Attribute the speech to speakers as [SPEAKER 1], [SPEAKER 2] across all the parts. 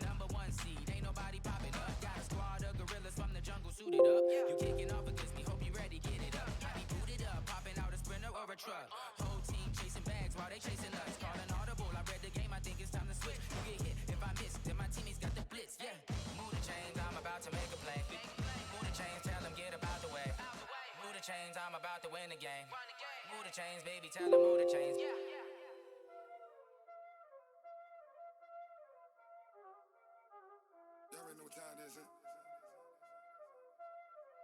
[SPEAKER 1] Number one seed, ain't nobody popping up. Got a squad of gorillas from the jungle suited up. You kicking off against me, hope you ready, get it up. I be booted up, popping out a sprinter or a truck. Whole team chasing bags while they chasing us. Calling audible, I read the game, I think it's time to switch. You get hit if I miss, then my teammates got the blitz, yeah. Move the chains, I'm about to make a play. Move the chains, tell them get up out the way. Move the chains, I'm about to win the game. Move the chains, baby, tell them move the chains.
[SPEAKER 2] Y'all already know what time it is, huh?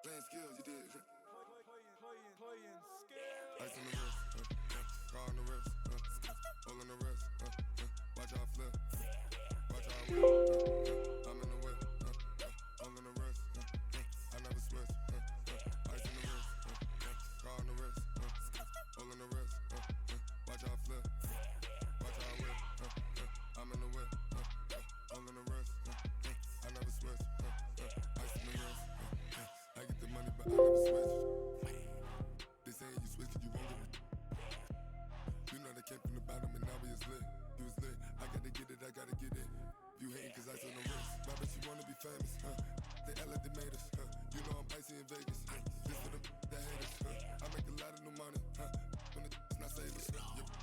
[SPEAKER 2] Playing skills, you did.
[SPEAKER 3] Playing skills.
[SPEAKER 2] Ice on the wrist, car on the wrist, hole on the wrist, watch out flip, watch out whip, I'm in the whip, hole in the wrist, I never switch, ice on the wrist, car on the wrist, hole in the wrist, watch out flip, watch out whip, I'm in the whip, hole in the wrist, I never switch, ice on the wrist, I get the money but I never switch. They saying you switch cause you won't get it. You know they came from the bottom and now we is lit. You was lit, I gotta get it, I gotta get it. You hating cause ice on the wrist. My bitch, you wanna be famous, They act like they made us, You know I'm icy in Vegas, This for them that hate us, I make a lot of new money, When it's not savers,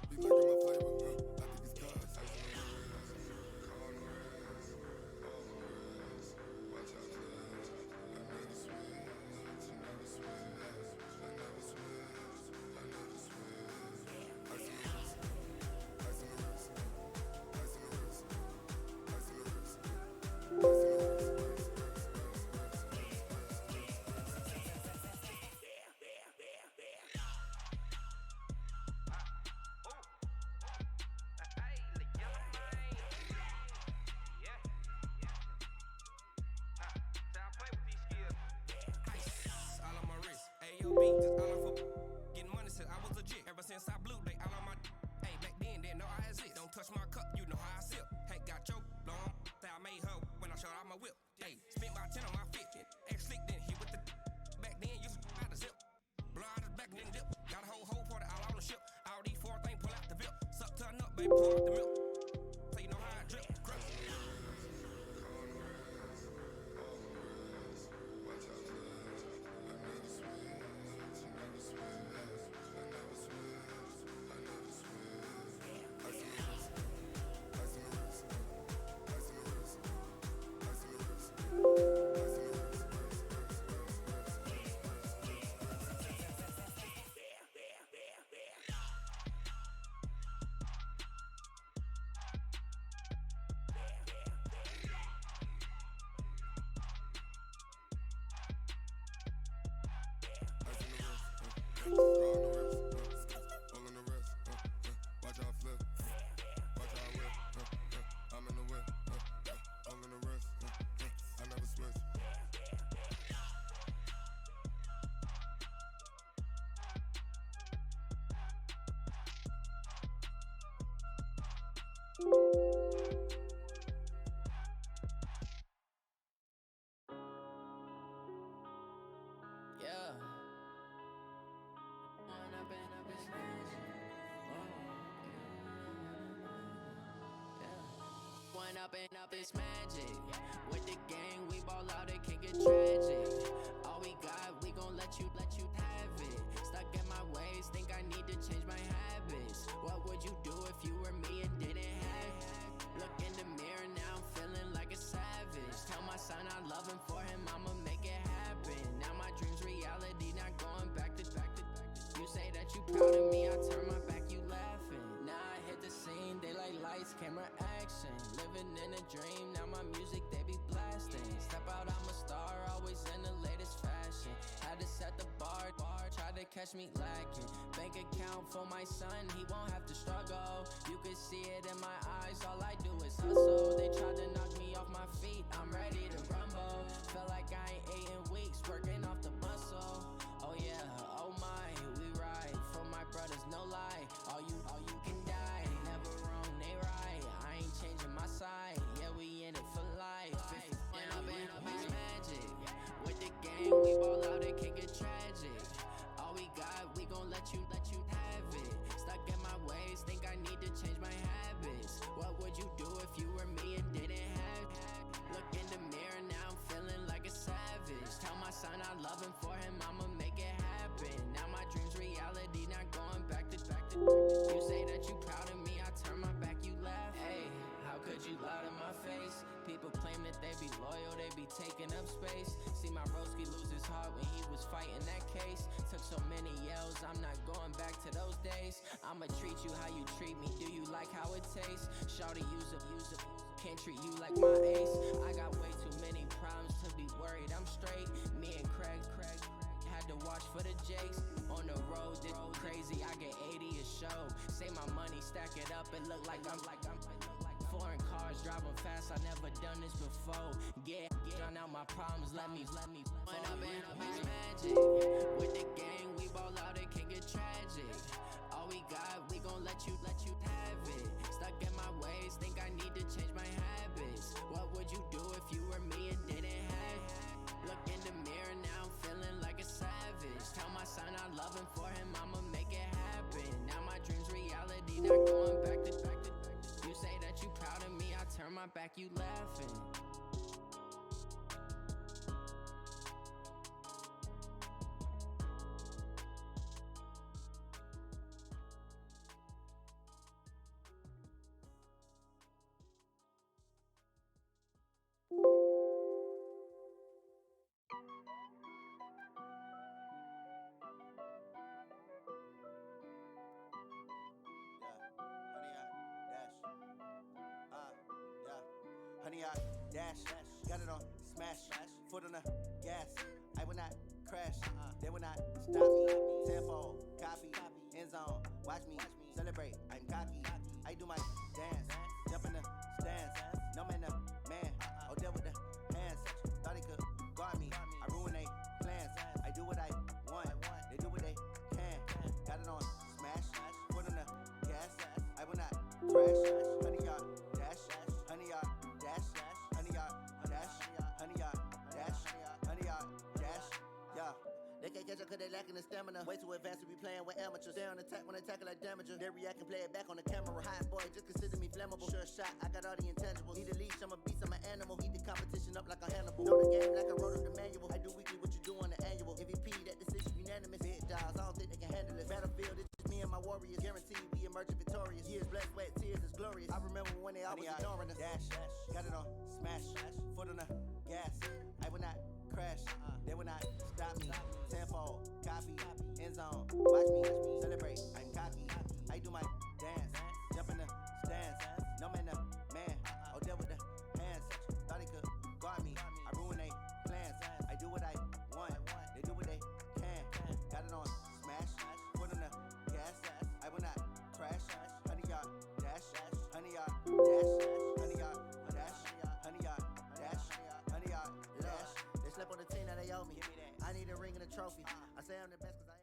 [SPEAKER 2] be liking my flavor, I think it's cause ice on the wrist, car on the wrist, all on the wrist. Watch out for this, I never switch, I never switch.
[SPEAKER 1] Just all off of getting money since I was legit. Ever since I blew, they all on my. Hey, back then, didn't know I exist. Don't touch my cup, you know how I sip. Hey, got your long. Say I made her when I showed out my whip. Hey, spent my 10 on my fit. Ex slick, then hit with the. Back then, used to out the zip. Blow out the back, then dip. Got a whole party all on the ship. All these four things pull out the VIP. Suck, turn up, baby, pour out the milk. So you know how I drip. Crush.
[SPEAKER 2] Car on the wrist.
[SPEAKER 1] up this magic. With the gang, we ball out, it can get tragic. All we got, we gon' let you have it. Stuck in my ways, think I need to change my habits. What would you do if you were me and didn't have it? Look in the mirror, now I'm feeling like a savage. Tell my son I love him, for him I'ma make it happen. Now my dream's reality, not going back to. You say that you proud of me, I turn my back, you laughing. Now I hit the scene, daylight lights, camera action. Living in a dream, now my music they be blasting. Step out, I'm a star, always in the latest fashion. Had to set the bar, try to catch me lacking. Bank account for my son, he won't have to struggle. You can see it in my eyes, all I do is hustle. They tried to knock me off my feet, I'm ready to rumble. Felt like I ain't ate in weeks, working off the muscle. Oh yeah, oh my, we ride for my brothers, no lie. All you can die, never wrong, they right. I ain't changing my side, yeah, we in it for life. And up is magic. With the gang, we ball out, it can get tragic. All we got, we gon' let you have it. Stuck in my ways, think I need to change my habits. What would you do if you were me and didn't have it? Look in the mirror, now I'm feeling like a savage. Tell my son I love him, for him I'ma make it happen. Now my dream's reality, not going back to. You say that you proud of me, I turn my back, you laugh. Hey, how could you lie to my face? People claim that they be loyal, they be taking up space. See my broski lose his heart when he was fighting that case. Took so many yells, I'm not going back to those days. I'ma treat you how you treat me, do you like how it tastes? Shawty, use up, can't treat you like my ace. I got way too many problems to be worried, I'm straight. Me and Craig had to watch for the Jakes. On the road, this crazy, I get 80 a show. Say my money, stack it up, it look like I'm foreign cars, driving fast, I never done this before. Get drown out my problems, let me point up and it's magic. With the gang, we ball out, it can get tragic. All we got, we gon' let you have it. Stuck in my ways, think I need to change my habits. What would you do if you were me and didn't have it? Look in the mirror, now I'm feeling like a savage. Tell my son I love him, for him I'ma make it happen. Now my dream's reality, not going back to. You say that you proud of me, I turn my back, you laughing.
[SPEAKER 4] Honey, I dash, got it on smash, foot on the gas. I will not crash, they will not stop me. Tenfold, copy, end zone, watch me celebrate. I'm cocky, I do my dance, jump in the stands. No man, the man, oh deal with the hands. Thought he could guard me, I ruin they plans. I do what I want, they do what they can. Got it on smash, foot on the gas. I will not crash, honey, y'all dash, honey, y'all. Honey, yard, dash, honey, yard, dash, honey, yard, dash, yeah. They can't catch up cause they lacking the stamina. Way too advanced to be playing with amateurs. They on attack when they tackle like damager. They react and play it back on the camera. Hot boy, just consider me flammable. Sure shot, I got all the intangibles. Need a leash, I'm a beast, I'm an animal. Heat the competition up like a Hannibal. Know the game like I wrote up the manual. I do weekly what you do on the annual. MVP, that decision unanimous. Big dogs, I don't think they can handle it. Battlefield, it's just me and my warriors. Guaranteed we emerging victorious. Years blood, sweat, tears, it's glorious. I remember when they always ignoring us. Dash, got it on smash, foot on the gas. I will not crash, they will not stop me. Tenfold, copy, end zone, watch me celebrate. I'm cocky, I do my dance, jump in the stands. No man, the man, oh deal with the hands. Thought he could guard me, I ruin they plans. I do what I want, they do what they can. Got it on smash, foot on the gas. I will not crash, honey, y'all dash, honey, y'all dash, honey, y'all dash, honey, y'all dash, honey, y'all dash. They slept on the team, now they owe me. I need a ring and a trophy. I say I'm the best cause I am.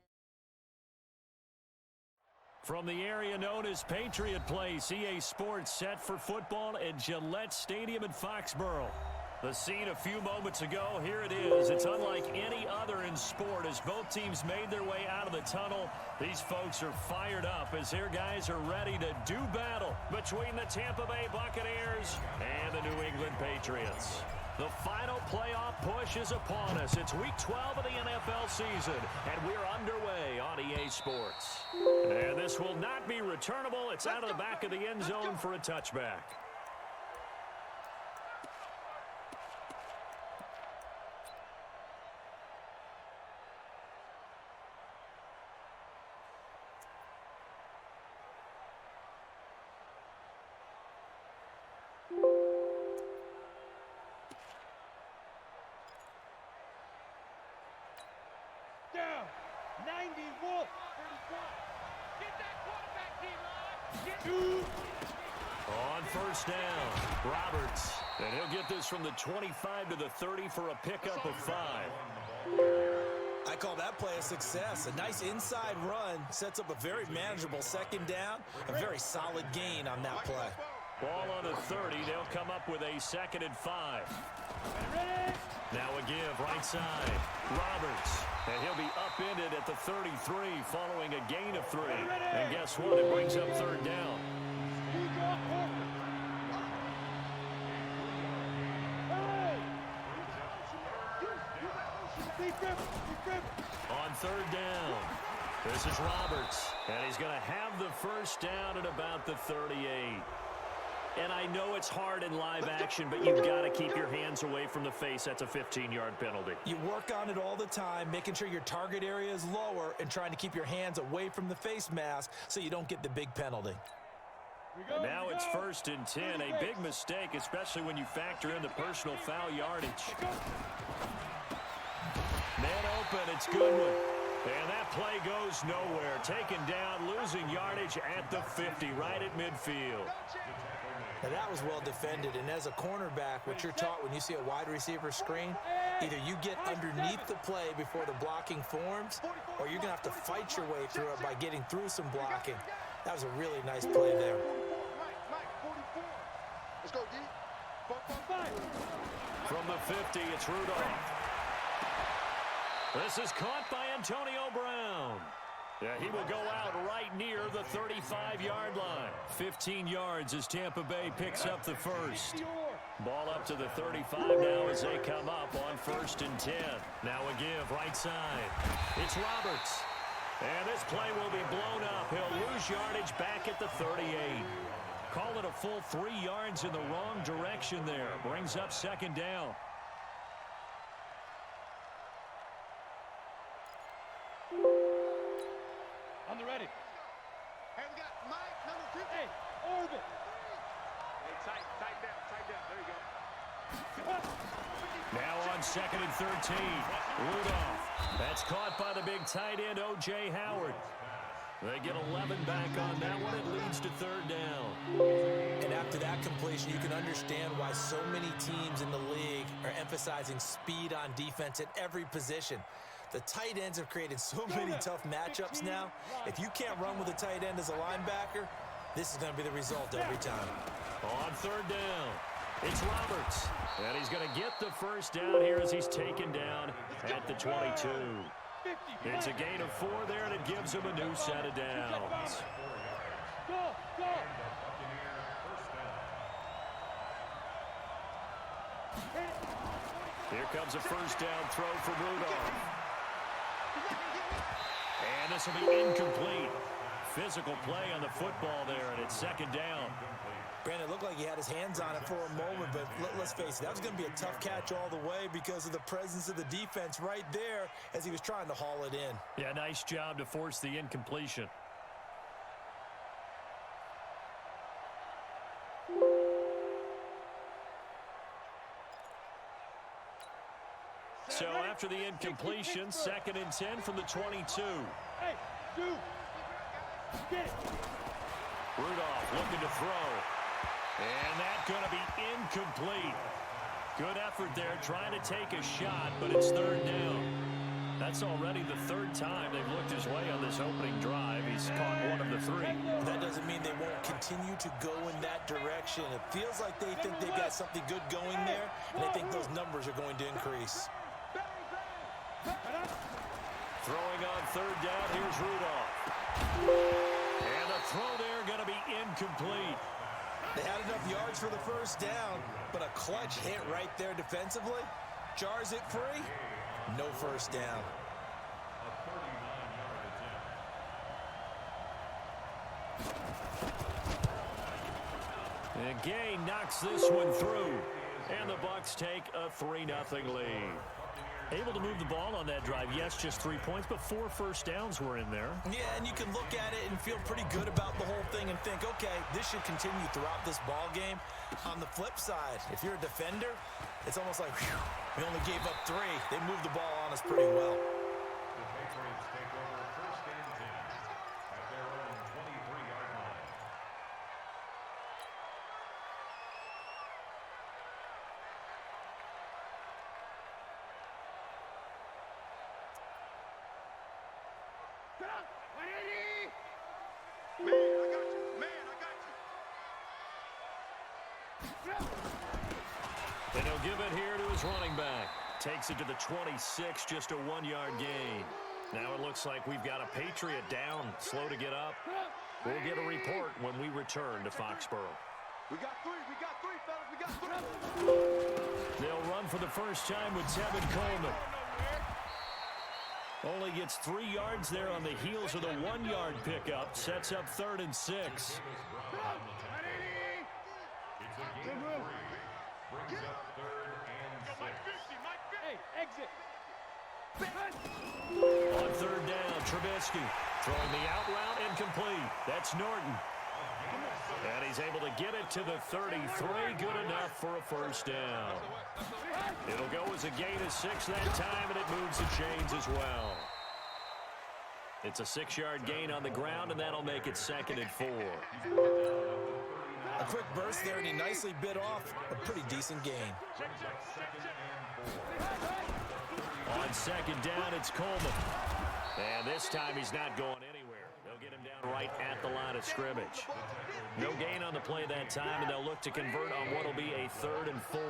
[SPEAKER 5] From the area known as Patriot Place, EA Sports set for football at Gillette Stadium in Foxborough. The scene a few moments ago, here it is. It's unlike any other in sport as both teams made their way out of the tunnel. These folks are fired up as their guys are ready to do battle between the Tampa Bay Buccaneers and the New England Patriots. The final playoff push is upon us. It's week 12 of the NFL season, and we're underway on EA Sports. And this will not be returnable. It's out of the back of the end zone for a touchback.
[SPEAKER 3] Down. 90 Wolf. 34. Get that quarterback, D-line.
[SPEAKER 5] On first down, Roberts. And he'll get this from the 25 to the 30 for a pickup of 5.
[SPEAKER 6] I call that play a success. A nice inside run sets up a very manageable second down. A very solid gain on that play.
[SPEAKER 5] Ball on the 30. They'll come up with a 2nd and 5. Now a give right side. Roberts. And he'll be upended at the 33 following a gain of 3. And guess what? It brings up 3rd down. On 3rd down, this is Roberts. And he's going to have the first down at about the 38. And I know it's hard in live action, but you've got to keep your hands away from the face. That's a 15-yard penalty.
[SPEAKER 6] You work on it all the time, making sure your target area is lower and trying to keep your hands away from the face mask so you don't get the big penalty.
[SPEAKER 5] Now it's 1st and 10. A big mistake, especially when you factor in the personal foul yardage. Man open, it's Goodwin. And that play goes nowhere. Taken down, losing yardage at the 50, right at midfield.
[SPEAKER 6] Now that was well defended, and as a cornerback, what you're taught when you see a wide receiver screen, either you get underneath the play before the blocking forms, or you're going to have to fight your way through it by getting through some blocking. That was a really nice play there.
[SPEAKER 2] Let's go, D.
[SPEAKER 5] From the 50, it's Rudolph. This is caught by Antonio Brown. Yeah, he will go out right near the 35-yard line. 15 yards as Tampa Bay picks up the first. Ball up to the 35 now as they come up on 1st and 10. Now a give right side. It's Roberts. And this play will be blown up. He'll lose yardage back at the 38. Call it a full 3 yards in the wrong direction there. Brings up 2nd down.
[SPEAKER 3] On the ready.
[SPEAKER 2] Hey, we got Mike, number 50.
[SPEAKER 3] Hey, orbit.
[SPEAKER 2] Hey, tight down. There you go.
[SPEAKER 5] Now on 2nd and 13. Rudolph. That's caught by the big tight end, O.J. Howard. They get 11 back on that one. It leads to 3rd down.
[SPEAKER 6] And after that completion, you can understand why so many teams in the league are emphasizing speed on defense at every position. The tight ends have created so many tough matchups now. If you can't run with a tight end as a linebacker, this is going to be the result every time.
[SPEAKER 5] On 3rd down, it's Roberts. And he's going to get the first down here as he's taken down at the 22. It's a gain of 4 there, and it gives him a new set of downs.
[SPEAKER 3] Go.
[SPEAKER 5] Here comes a first down throw from Rudolph. And this will be incomplete. Physical play on the football there, and it's 2nd down.
[SPEAKER 6] Brandon, it looked like he had his hands on it for a moment, but let's face it, that was going to be a tough catch all the way because of the presence of the defense right there as he was trying to haul it in.
[SPEAKER 5] Yeah, nice job to force the incompletion. So after the incompletion, 2nd and 10 from the 22.
[SPEAKER 3] Hey, dude. Get it.
[SPEAKER 5] Rudolph looking to throw. And that's going to be incomplete. Good effort there trying to take a shot, but it's 3rd down. That's already the third time they've looked his way on this opening drive. He's caught one of the three.
[SPEAKER 6] That doesn't mean they won't continue to go in that direction. It feels like they think they've got something good going there, and they think those numbers are going to increase.
[SPEAKER 5] Throwing on third down, here's Rudolph. And the throw there going to be incomplete.
[SPEAKER 6] They had enough yards for the first down, but a clutch hit right there defensively jars it free. No first down.
[SPEAKER 5] And Gay knocks this one through. And the Bucs take a 3-0 lead. Able to move the ball on that drive. Yes, just 3 points, but 4 first downs were in there.
[SPEAKER 6] Yeah, and you can look at it and feel pretty good about the whole thing and think, okay, this should continue throughout this ball game. On the flip side, if you're a defender, it's almost like, whew, we only gave up 3. They moved the ball on us pretty well.
[SPEAKER 7] The Patriots take over first and 10 at their own 23-yard line.
[SPEAKER 3] Man, I got you. Man, I got you.
[SPEAKER 5] And he'll give it here to his running back. Takes it to the 26, just a 1-yard gain. Now it looks like we've got a Patriot down, slow to get up. We'll get a report when we return to Foxborough.
[SPEAKER 3] We got 3, fellas, we got 3.
[SPEAKER 5] They'll run for the first time with Tevin Coleman. Only gets 3 yards there on the heels of the 1-yard pickup. Sets up 3rd and 6.
[SPEAKER 7] It's a gain of 3. Brings up 3rd and 6.
[SPEAKER 3] Hey, exit.
[SPEAKER 5] On 3rd down, Trubisky throwing the out route incomplete. That's Norton. And he's able to get it to the 33. Good enough for a first down. It'll go as a gain of 6 that time, and it moves the chains as well. It's a 6-yard gain on the ground, and that'll make it 2nd and 4.
[SPEAKER 6] A quick burst there, and he nicely bit off a pretty decent gain.
[SPEAKER 5] On 2nd down, it's Coleman. And this time he's not going anywhere. They'll get him down right at the line of scrimmage. No gain on the play that time, and they'll look to convert on what will be a 3rd and 4.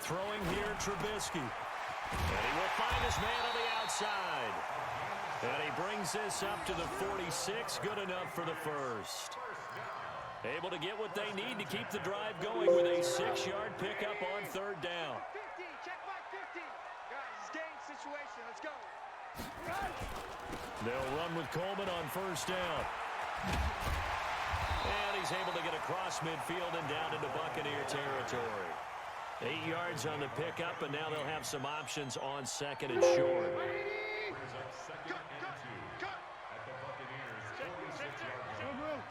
[SPEAKER 5] Throwing here, Trubisky. And he will find his man on the outside. And he brings this up to the 46. Good enough for the first. Able to get what they need to keep the drive going with a 6-yard pickup on 3rd down.
[SPEAKER 3] 50, check my 50. Guys, game situation, let's go.
[SPEAKER 5] They'll run with Coleman on 1st down. And he's able to get across midfield and down into Buccaneer territory. 8 yards on the pickup, and now they'll have some options on 2nd and short.
[SPEAKER 7] Brings up 2nd and 2 at the Buccaneers' 46-yard line.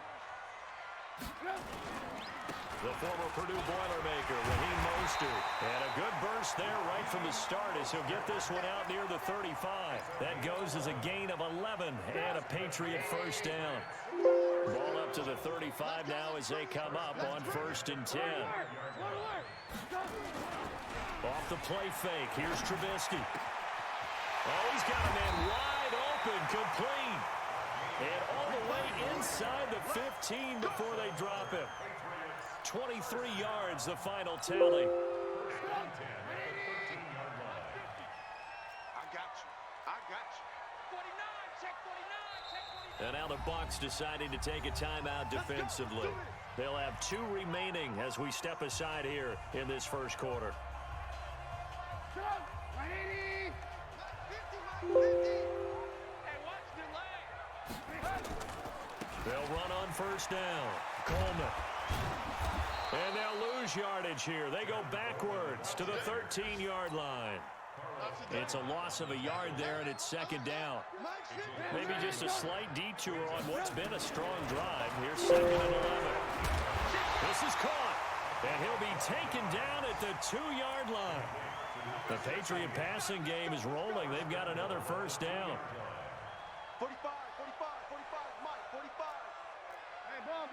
[SPEAKER 5] The former Purdue Boilermaker, Raheem Mostert. And a good burst there right from the start as he'll get this one out near the 35. That goes as a gain of 11 and a Patriot first down. Ball up to the 35 now as they come up on 1st and 10. Off the play fake, here's Trubisky. Oh, he's got a man wide open, complete. And all the way inside the 15 before they drop him. 23 yards, the final tally. And now the Bucs deciding to take a timeout defensively. They'll have 2 remaining as we step aside here in this first quarter. They'll run on 1st down. Coleman. And they'll lose yardage here. They go backwards to the 13-yard line. It's a loss of a yard there, and it's 2nd down. Maybe just a slight detour on what's been a strong drive. Here's 2nd and 11. This is caught, and he'll be taken down at the 2-yard line. The Patriot passing game is rolling. They've got another first down.
[SPEAKER 3] 45, Mike, 45. Hey, ball.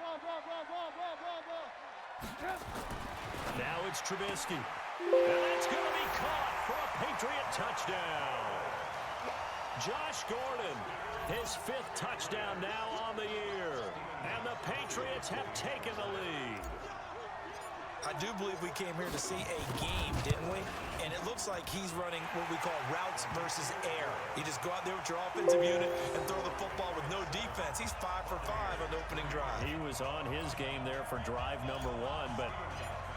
[SPEAKER 5] Now it's Trubisky. And that's going to be caught for a Patriot touchdown. Josh Gordon, his 5th touchdown now on the year. And the Patriots have taken the lead.
[SPEAKER 6] I do believe we came here to see a game, didn't we? And it looks like he's running what we call routes versus air. You just go out there with your offensive unit and throw the football with no defense. He's 5 for 5 on the opening drive.
[SPEAKER 5] He was on his game there for drive number 1, but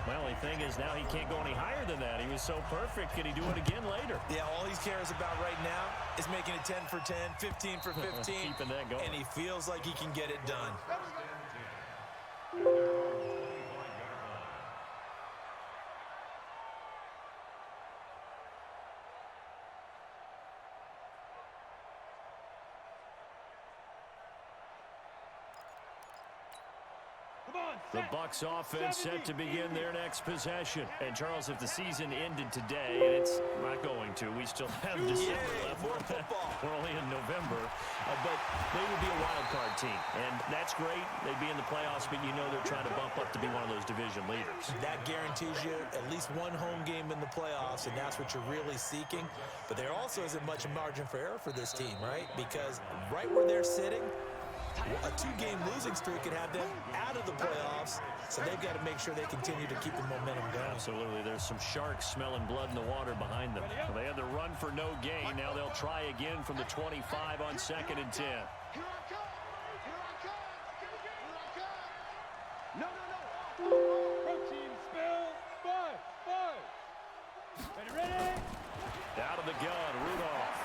[SPEAKER 5] my only thing is now he can't go any higher than that. He was so perfect. Can he do it again later?
[SPEAKER 6] Yeah, all he cares about right now is making it 10 for 10, 15 for 15.
[SPEAKER 5] Keeping that going.
[SPEAKER 6] And he feels like he can get it done.
[SPEAKER 5] The Bucs offense set to begin their next possession. And, Charles, if the season ended today, and it's not going to, we still have December left. We're only in November. But they would be a wild card team. And that's great. They'd be in the playoffs, but you know they're trying to bump up to be one of those division leaders.
[SPEAKER 6] That guarantees you at least one home game in the playoffs, and that's what you're really seeking. But there also isn't much margin for error for this team, right? Because right where they're sitting, a 2-game losing streak could have them out of the playoffs, so they've got to make sure they continue to keep the momentum going.
[SPEAKER 5] Absolutely. There's some sharks smelling blood in the water behind them. They had the run for no gain. Now they'll try again from the 25 on 2nd and 10.
[SPEAKER 3] Here I come! Here I come! Here I come! No, no, no! Protein spill! 5! Ready?
[SPEAKER 5] Out of the gun, Rudolph.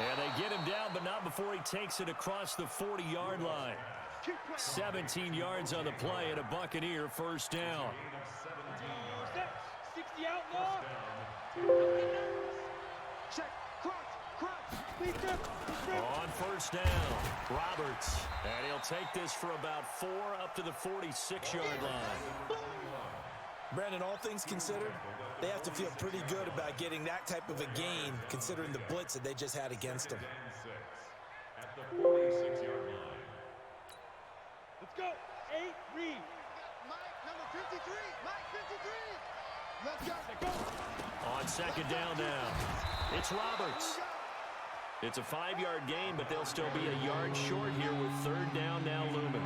[SPEAKER 5] And they get him down, but not before he takes it across the 40-yard line. 17 yards on the play and a Buccaneer first down.
[SPEAKER 3] 60 outlaw. Check.
[SPEAKER 5] On first down, Roberts. And he'll take this for about 4 up to the 46-yard line.
[SPEAKER 6] Brandon, all things considered, they have to feel pretty good about getting that type of a gain, considering the blitz that they just had against them.
[SPEAKER 7] At the 46-yard line.
[SPEAKER 3] Let's go. 8, read. Mike, number 53. Mike, 53. Let's go.
[SPEAKER 5] On second down now, it's Roberts. It's a 5-yard gain, but they'll still be a yard short here with 3rd down now looming.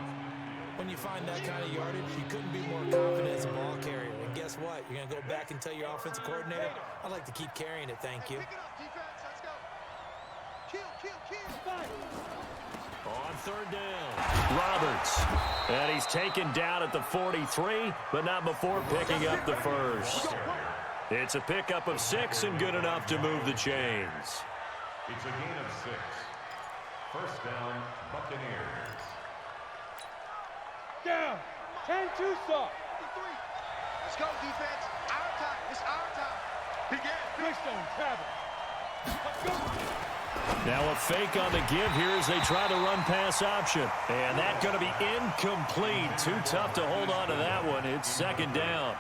[SPEAKER 6] When you find that kind of yardage, you couldn't be more confident as a ball carrier. And guess what? You're going to go back and tell your offensive coordinator, I'd like to keep carrying it, thank you.
[SPEAKER 3] Pick it up, defense. Let's go. Kill.
[SPEAKER 5] On 3rd down, Roberts. And he's taken down at the 43, but not before picking up the first. It's a pickup of 6 and good enough to move the chains.
[SPEAKER 7] It's a gain of 6. First down, Buccaneers.
[SPEAKER 3] Down. 10-2 stop. 3. Let's go, defense. Our time. It's our time. Begin. Freestone travel. Let's go.
[SPEAKER 5] Now a fake on the give here as they try to run pass option. And that's going to be incomplete. Too tough to hold on to that one. It's 2nd down.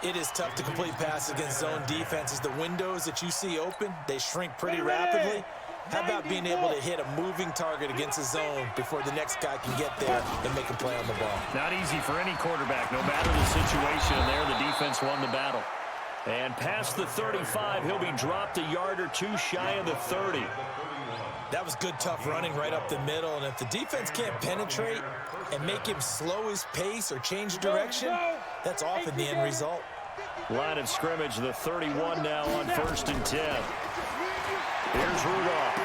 [SPEAKER 6] It is tough to complete passes against zone defenses. The windows that you see open, they shrink pretty rapidly. How about being able to hit a moving target against a zone before the next guy can get there and make a play on the ball?
[SPEAKER 5] Not easy for any quarterback. No matter the situation there, the defense won the battle. And past the 35, he'll be dropped a yard or 2 shy of the 30.
[SPEAKER 6] That was good, tough running right up the middle. And if the defense can't penetrate and make him slow his pace or change direction, that's often the end result.
[SPEAKER 5] Line of scrimmage, the 31 now on 1st and 10. Here's Rudolph.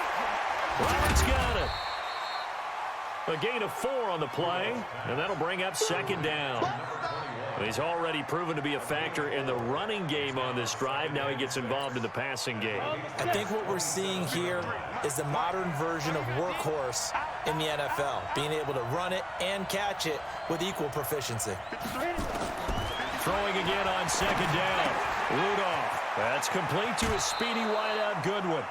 [SPEAKER 5] Roberts got it. A gain of 4 on the play, and that'll bring up 2nd down. He's already proven to be a factor in the running game on this drive. Now he gets involved in the passing game.
[SPEAKER 6] I think what we're seeing here is the modern version of workhorse in the NFL, being able to run it and catch it with equal proficiency.
[SPEAKER 5] Throwing again on 2nd down. Rudolph. That's complete to a speedy wideout Goodwin.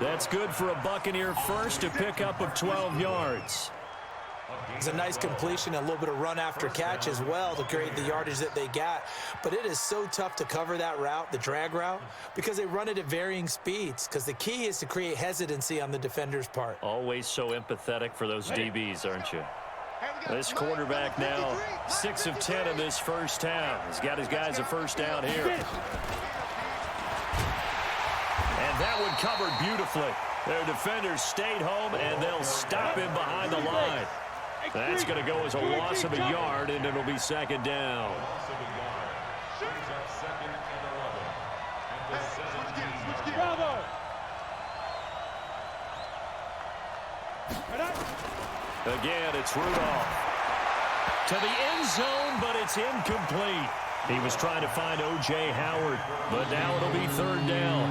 [SPEAKER 5] That's good for a Buccaneer first, a pickup of 12 yards.
[SPEAKER 6] It's a nice completion, a little bit of run after catch as well to create the yardage that they got. But it is so tough to cover that route, the drag route, because they run it at varying speeds, because the key is to create hesitancy on the defender's part.
[SPEAKER 5] Always so empathetic for those DBs, aren't you? This quarterback now 6 of 10 in this first down. He's got his guys a first down here. And that one covered beautifully. Their defenders stayed home, and they'll stop him behind the line. That's going to go as a loss of a yard, and it'll be second down.
[SPEAKER 7] Loss of a yard. Brings up 2nd and 11. At the 17 yard line.
[SPEAKER 5] Again, it's Rudolph. To the end zone, but it's incomplete. He was trying to find O.J. Howard, but now it'll be third down.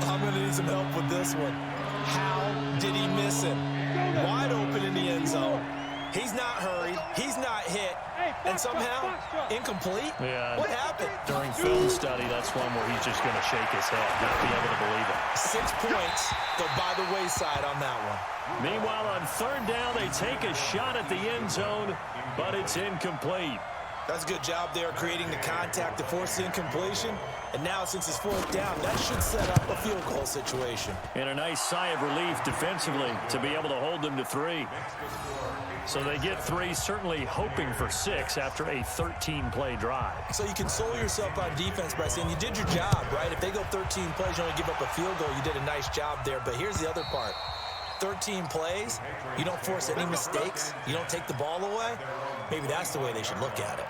[SPEAKER 6] I'm going to need some help with this one. How did he miss him? Wide open in the end zone. He's not hurried. He's not hit. And somehow, incomplete?
[SPEAKER 5] Yeah.
[SPEAKER 6] What happened?
[SPEAKER 5] During film study, that's one where he's just going to shake his head, not be able to believe it.
[SPEAKER 6] 6 points go by the wayside on that one.
[SPEAKER 5] Meanwhile, on third down, they take a shot at the end zone, but it's incomplete.
[SPEAKER 6] That's a good job there creating the contact to force the incompletion. And now, since it's fourth down, that should set up a field goal situation.
[SPEAKER 5] And a nice sigh of relief defensively to be able to hold them to 3. So they get 3, certainly hoping for 6 after a 13-play drive.
[SPEAKER 6] So you console yourself on defense by saying you did your job, right? If they go 13 plays, you only give up a field goal, you did a nice job there. But here's the other part. 13 plays, you don't force any mistakes, you don't take the ball away. Maybe that's the way they should look at it.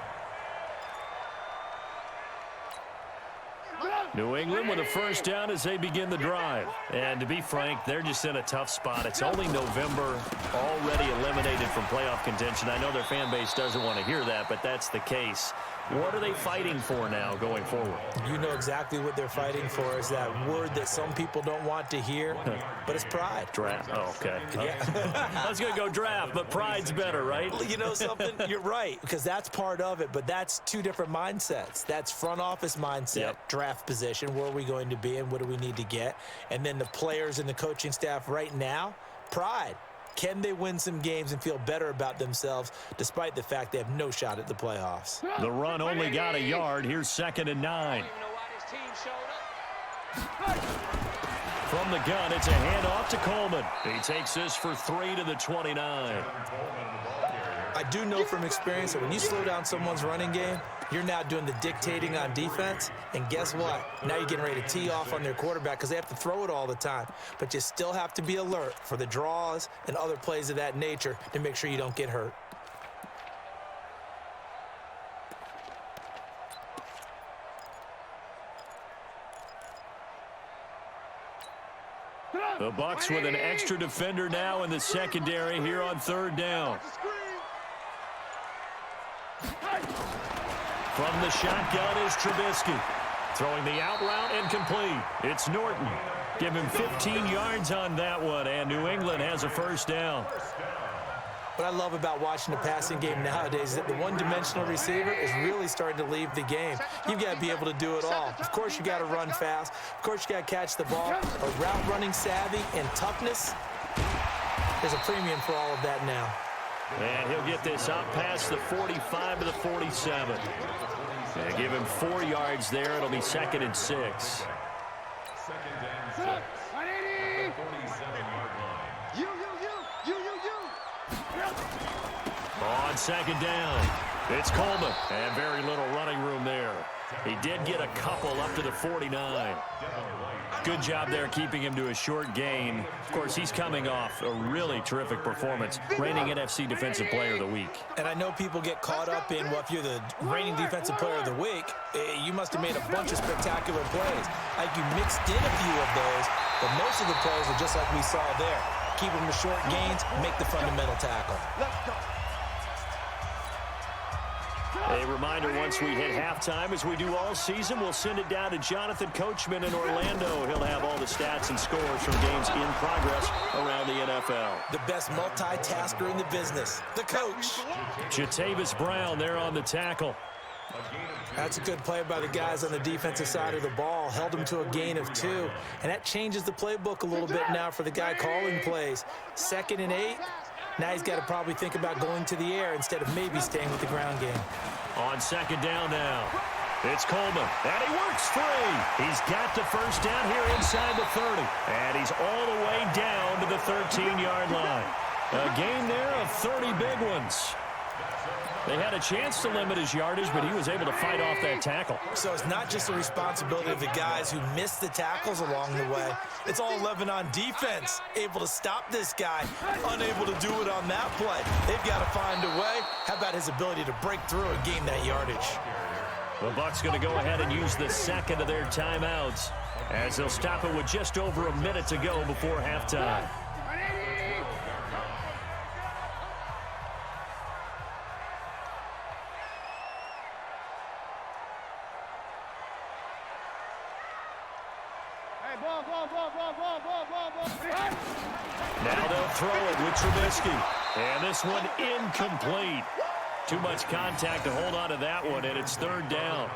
[SPEAKER 5] New England with a first down as they begin the drive. And to be frank, they're just in a tough spot. It's only November, already eliminated from playoff contention. I know their fan base doesn't want to hear that, but that's the case. What are they fighting for now going forward?
[SPEAKER 6] You know exactly what they're fighting for is that word that some people don't want to hear, but it's pride.
[SPEAKER 5] Draft. Oh, okay.
[SPEAKER 6] Yeah.
[SPEAKER 5] I was going to go draft, but pride's better, right?
[SPEAKER 6] You know something? You're right, because that's part of it, but that's 2 different mindsets. That's front office mindset, draft position, where are we going to be and what do we need to get? And then the players and the coaching staff right now, pride. Can they win some games and feel better about themselves despite the fact they have no shot at the playoffs?
[SPEAKER 5] The run only got a yard. Here's 2nd and 9. From the gun, it's a handoff to Coleman. He takes this for 3 to the 29.
[SPEAKER 6] I do know from experience that when you slow down someone's running game, you're now doing the dictating on defense. And guess what? Now you're getting ready to tee off on their quarterback because they have to throw it all the time. But you still have to be alert for the draws and other plays of that nature to make sure you don't get hurt.
[SPEAKER 5] The Bucs with an extra defender now in the secondary here on third down. From the shotgun is Trubisky. Throwing the out route and complete. It's Norton. Give him 15 yards on that one, and New England has a first down.
[SPEAKER 6] What I love about watching the passing game nowadays is that the one-dimensional receiver is really starting to leave the game. You've got to be able to do it all. Of course, you got to run fast. Of course, you got to catch the ball. But route running savvy and toughness, there's a premium for all of that now.
[SPEAKER 5] And he'll get this up past the 45 to the 47. And give him 4 yards there. It'll be 2nd and 6.
[SPEAKER 7] 2nd and 6. At the 47-yard line.
[SPEAKER 5] On 2nd down, it's Coleman. And very little running room there. He did get a couple up to the 49. Good job there keeping him to a short gain. Of course, he's coming off a really terrific performance, reigning NFC Defensive Player of the Week.
[SPEAKER 6] And I know people get caught up in, well, if you're the reigning Defensive Player of the Week, you must have made a bunch of spectacular plays. Like you mixed in a few of those, but most of the plays are just like we saw there. Keep them to short gains, make the fundamental tackle.
[SPEAKER 5] A reminder, once we hit halftime, as we do all season, we'll send it down to Jonathan Coachman in Orlando. He'll have all the stats and scores from games in progress around the NFL.
[SPEAKER 6] The best multitasker in the business, the coach.
[SPEAKER 5] Jatavis Brown there on the tackle.
[SPEAKER 6] That's a good play by the guys on the defensive side of the ball. Held him to a gain of 2. And that changes the playbook a little bit now for the guy calling plays. 2nd and 8. Now he's got to probably think about going to the air instead of maybe staying with the ground game.
[SPEAKER 5] On 2nd down now, it's Coleman, and he works free. He's got the first down here inside the 30, and he's all the way down to the 13-yard line. A game there of 30 big ones. They had a chance to limit his yardage, but he was able to fight off that tackle.
[SPEAKER 6] So it's not just the responsibility of the guys who missed the tackles along the way. It's all 11 on defense, able to stop this guy, unable to do it on that play. They've got to find a way. How about his ability to break through and gain that yardage?
[SPEAKER 5] The Bucs going to go ahead and use the second of their timeouts as they'll stop it with just over a minute to go before halftime. Now they'll throw it with Trubisky. And this one incomplete. Too much contact to hold on to that one, and it's third down.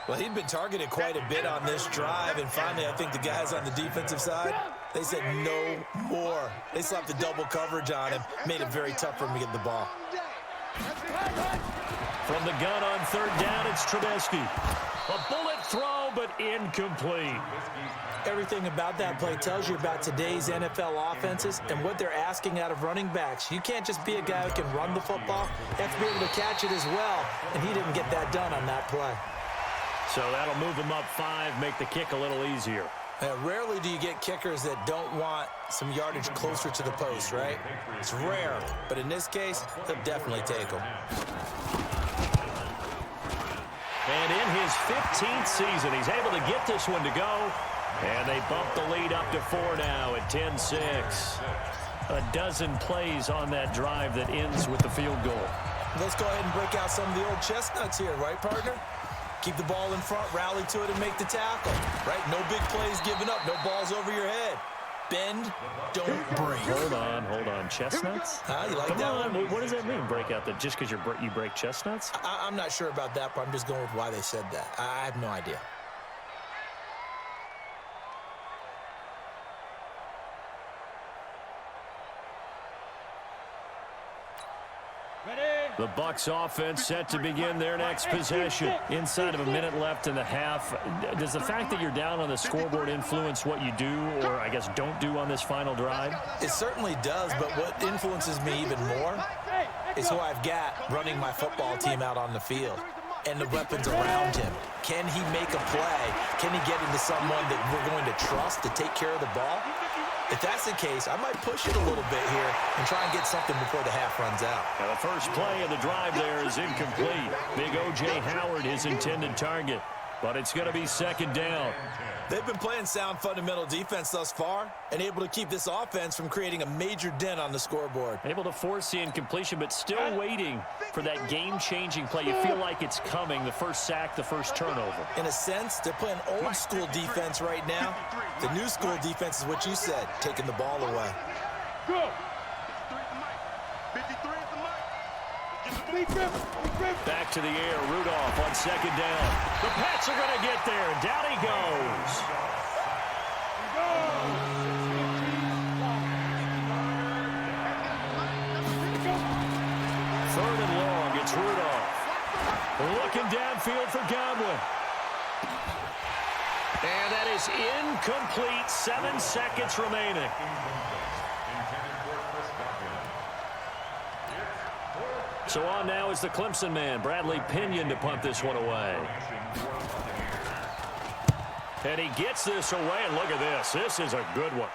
[SPEAKER 6] Well, he'd been targeted quite a bit on this drive, and finally I think the guys on the defensive side, they said no more. They slapped the double coverage on him, made it very tough for him to get the ball.
[SPEAKER 5] From the gun on third down, it's Trubisky. A bullet throw, but incomplete.
[SPEAKER 6] Everything about that play tells you about today's NFL offenses and what they're asking out of running backs. You can't just be a guy who can run the football. You have to be able to catch it as well, and he didn't get that done on that play.
[SPEAKER 5] So that'll move them up 5, make the kick a little easier.
[SPEAKER 6] Rarely do you get kickers that don't want some yardage closer to the post, right? It's rare, but in this case, they'll definitely take them.
[SPEAKER 5] And in his 15th season, he's able to get this one to go. And they bump the lead up to 4 now at 10-6. A dozen plays on that drive that ends with the field goal.
[SPEAKER 6] Let's go ahead and break out some of the old chestnuts here, right, partner? Keep the ball in front, rally to it, and make the tackle, right? No big plays given up, no balls over your head. Bend, don't break.
[SPEAKER 5] Hold on. Chestnuts?
[SPEAKER 6] You like
[SPEAKER 5] Come
[SPEAKER 6] that
[SPEAKER 5] on.
[SPEAKER 6] one?
[SPEAKER 5] What does that mean, break out? Just because you break chestnuts?
[SPEAKER 6] I'm not sure about that, but I'm just going with why they said that. I have no idea.
[SPEAKER 5] The Bucs offense set to begin their next possession. Inside of a minute left in the half. Does the fact that you're down on the scoreboard influence what you do, or I guess don't do on this final drive?
[SPEAKER 6] It certainly does, but what influences me even more is who I've got running my football team out on the field and the weapons around him. Can he make a play? Can he get into someone that we're going to trust to take care of the ball? If that's the case, I might push it a little bit here and try and get something before the half runs out.
[SPEAKER 5] Now the first play of the drive there is incomplete. Big O.J. Howard, his intended target, but it's going to be second down.
[SPEAKER 6] They've been playing sound fundamental defense thus far and able to keep this offense from creating a major dent on the scoreboard.
[SPEAKER 5] Able to force the incompletion, but still waiting for that game-changing play. You feel like it's coming, the first sack, the first turnover.
[SPEAKER 6] In a sense, they're playing old-school defense right now. The new school defense is what you said, taking the ball away.
[SPEAKER 3] Go!
[SPEAKER 5] Back to the air, Rudolph on second down. The Pats are going to get there, and down he goes. Third and long, it's Rudolph. Looking downfield for Godwin. And that is incomplete, 7 seconds remaining. So on now is the Clemson man, Bradley Pinion, to punt this one away. And he gets this away, and look at this. This is a good one.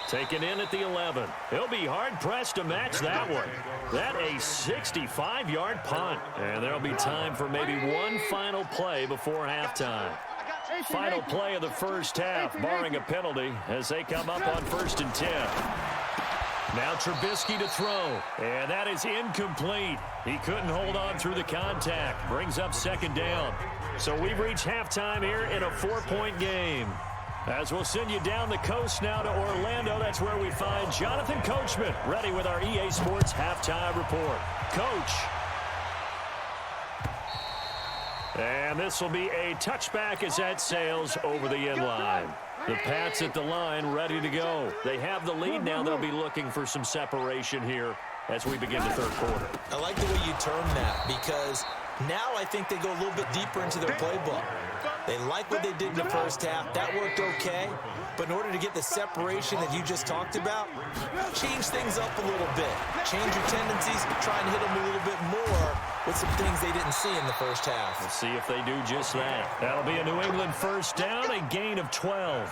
[SPEAKER 5] Taken in at the 11. He'll be hard-pressed to match that one. That a 65-yard punt. And there'll be time for maybe one final play before halftime. Final play of the first half, barring a penalty, as they come up on 1st and 10. Now Trubisky to throw, and that is incomplete. He couldn't hold on through the contact. Brings up second down. So we've reached halftime here in a 4-point game. As we'll send you down the coast now to Orlando, that's where we find Jonathan Coachman, ready with our EA Sports Halftime Report. Coach. And this will be a touchback as that sails over the end line. The Pats at the line, ready to go. They have the lead now. They'll be looking for some separation here as we begin the third quarter.
[SPEAKER 6] I like the way you term that, because now I think they go a little bit deeper into their playbook. They like what they did in the first half. That worked okay. But in order to get the separation that you just talked about, change things up a little bit. Change your tendencies, try and hit them a little bit more with some things they didn't see in the first half.
[SPEAKER 5] We'll see if they do just that. That'll be a New England first down, a gain of 12.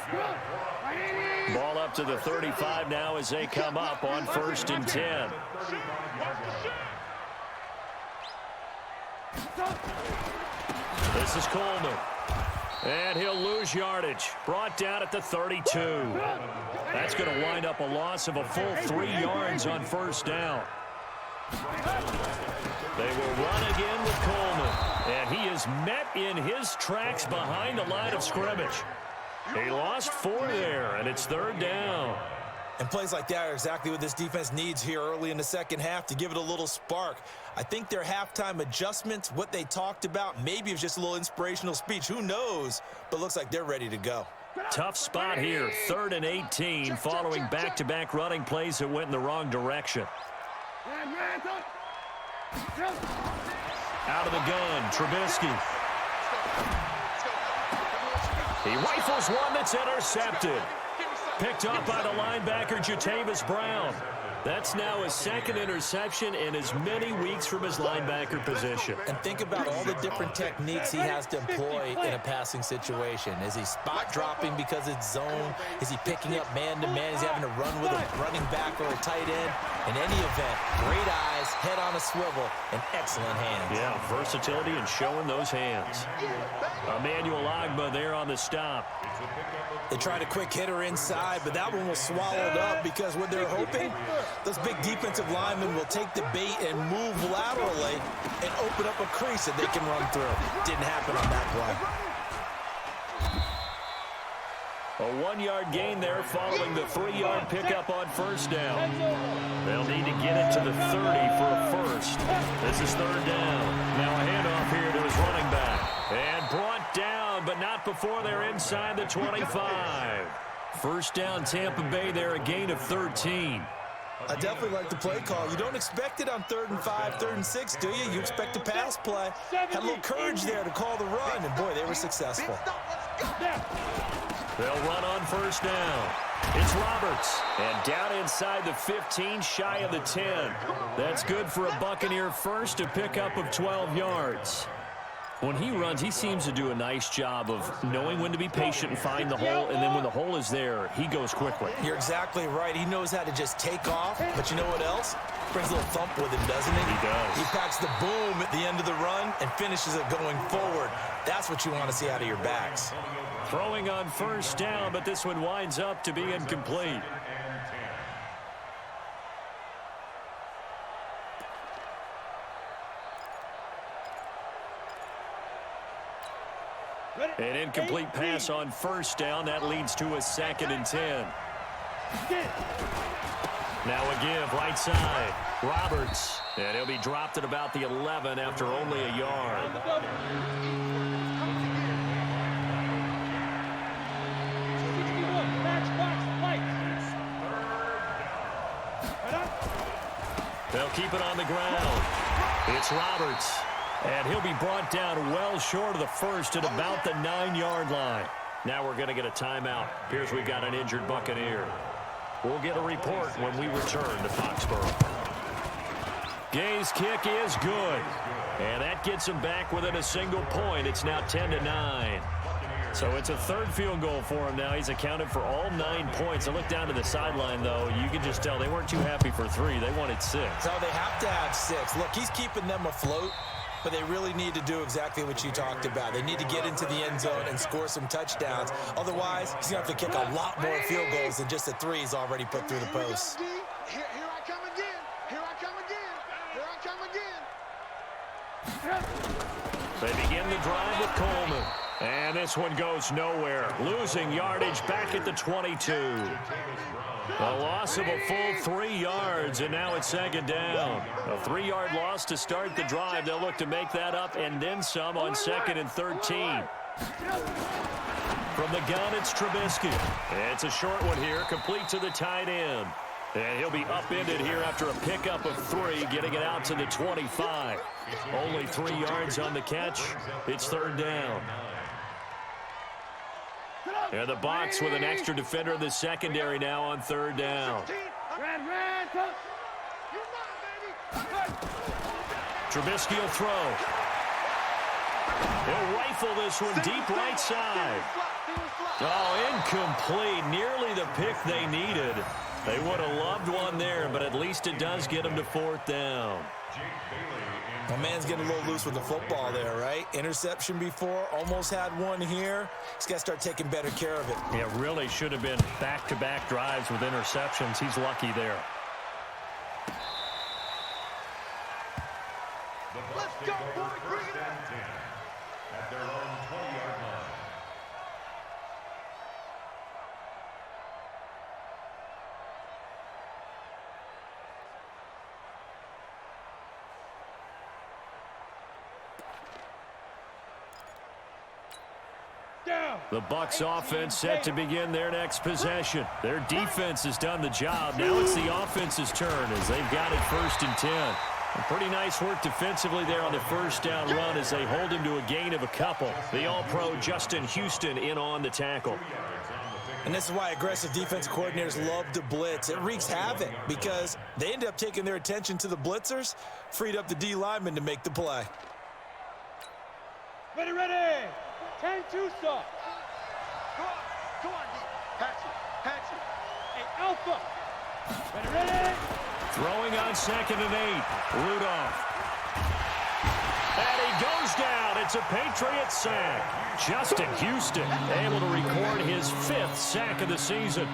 [SPEAKER 5] Ball up to the 35 now as they come up on 1st and 10. This is Coleman. And he'll lose yardage. Brought down at the 32. That's going to wind up a loss of a full 3 yards on 1st down. They will run again with Coleman. And he is met in his tracks behind the line of scrimmage. He lost 4 there, and it's 3rd down.
[SPEAKER 6] And plays like that are exactly what this defense needs here early in the second half to give it a little spark. I think their halftime adjustments, what they talked about, maybe it was just a little inspirational speech. Who knows? But looks like they're ready to go.
[SPEAKER 5] Tough spot here, 3rd and 18, following back-to-back running plays that went in the wrong direction. Out of the gun, Trubisky. He rifles one that's intercepted. Picked up by the linebacker, Jatavis Brown. That's now his 2nd interception in as many weeks from his linebacker position.
[SPEAKER 6] And think about all the different techniques he has to employ in a passing situation. Is he spot dropping because it's zone? Is he picking up man-to-man? Is he having to run with a running back or a tight end? In any event, great eyes, head on a swivel, and excellent hands.
[SPEAKER 5] Yeah, versatility and showing those hands. Emmanuel Ogbah there on the stop.
[SPEAKER 6] They tried a quick hitter inside, but that one was swallowed up because what they're hoping, those big defensive linemen will take the bait and move laterally and open up a crease that they can run through. Didn't happen on that play.
[SPEAKER 5] A 1-yard gain there following the 3-yard pickup on 1st down. They'll need to get it to the 30 for a first. This is 3rd down. Now a handoff here to his running back. And brought down, but not before they're inside the 25. First down, Tampa Bay there, a gain of 13.
[SPEAKER 6] I definitely like the play call. You don't expect it on 3rd and 5, 3rd and 6, do you? You expect a pass play. Had a little courage there to call the run, and boy, they were successful.
[SPEAKER 5] They'll run on 1st down. It's Roberts, and down inside the 15, shy of the 10. That's good for a Buccaneer first, a pickup of 12 yards. When he runs, he seems to do a nice job of knowing when to be patient and find the hole, and then when the hole is there, he goes quickly.
[SPEAKER 6] You're exactly right. He knows how to just take off, but you know what else? Brings a little thump with him, doesn't he?
[SPEAKER 5] He does.
[SPEAKER 6] He packs the boom at the end of the run and finishes it going forward. That's what you want to see out of your backs.
[SPEAKER 5] Throwing on 1st down, but this one winds up to be incomplete. An incomplete pass on 1st down. That leads to a 2nd and 10. Now a give, right side. Roberts. And he'll be dropped at about the 11 after only a yard. They'll keep it on the ground. It's Roberts. And he'll be brought down well short of the first at about the 9-yard line. Now we're going to get a timeout. Appears we've got an injured Buccaneer. We'll get a report when we return to Foxborough. Gay's kick is good. And that gets him back within a single point. It's now 10-9. So it's a 3rd field goal for him now. He's accounted for all 9 points. I look down to the sideline, though. You can just tell they weren't too happy for 3. They wanted 6.
[SPEAKER 6] So they have to have 6. Look, he's keeping them afloat. But they really need to do exactly what you talked about. They need to get into the end zone and score some touchdowns. Otherwise, he's going to have to kick a lot more field goals than just the 3 he's already put through the posts.
[SPEAKER 3] Here I come again. Here I come again. Here I come again.
[SPEAKER 5] They begin the drive with Coleman. And this one goes nowhere. Losing yardage back at the 22. A loss of a full 3 yards, and now it's 2nd down. A 3-yard loss to start the drive. They'll look to make that up and then some on 2nd and 13. From the gun, it's Trubisky. It's a short one here, complete to the tight end. And he'll be upended here after a pickup of 3, getting it out to the 25. Only 3 yards on the catch. It's 3rd down. And the Bucs with an extra defender in the secondary now on third down. Trubisky will throw. He'll rifle this one deep right side. Oh, incomplete. Nearly the pick they needed. They would have loved one there, but at least it does get them to fourth down.
[SPEAKER 6] My man's getting a little loose with the football there, right? Interception before, almost had one here. He's got to start taking better care of it.
[SPEAKER 5] Yeah, really should have been back-to-back drives with interceptions. He's lucky there.
[SPEAKER 3] Let's go, boy. Bring it up.
[SPEAKER 7] At their own 20-yard line.
[SPEAKER 5] The Bucs offense set to begin their next possession. Their defense has done the job. Now it's the offense's turn as they've got it 1st and 10. A pretty nice work defensively there on the first down run as they hold him to a gain of a couple. The All-Pro Justin Houston in on the tackle.
[SPEAKER 6] And this is why aggressive defense coordinators love to blitz. It wreaks havoc because they end up taking their attention to the blitzers, freed up the D lineman to make the play.
[SPEAKER 3] Ready. 10-2 stop. Come on, D. Patch it. Hey, Alpha. Ready.
[SPEAKER 5] Throwing on 2nd and 8. Rudolph. And he goes down. It's a Patriot sack. Justin Houston able to record his 5th sack of the season.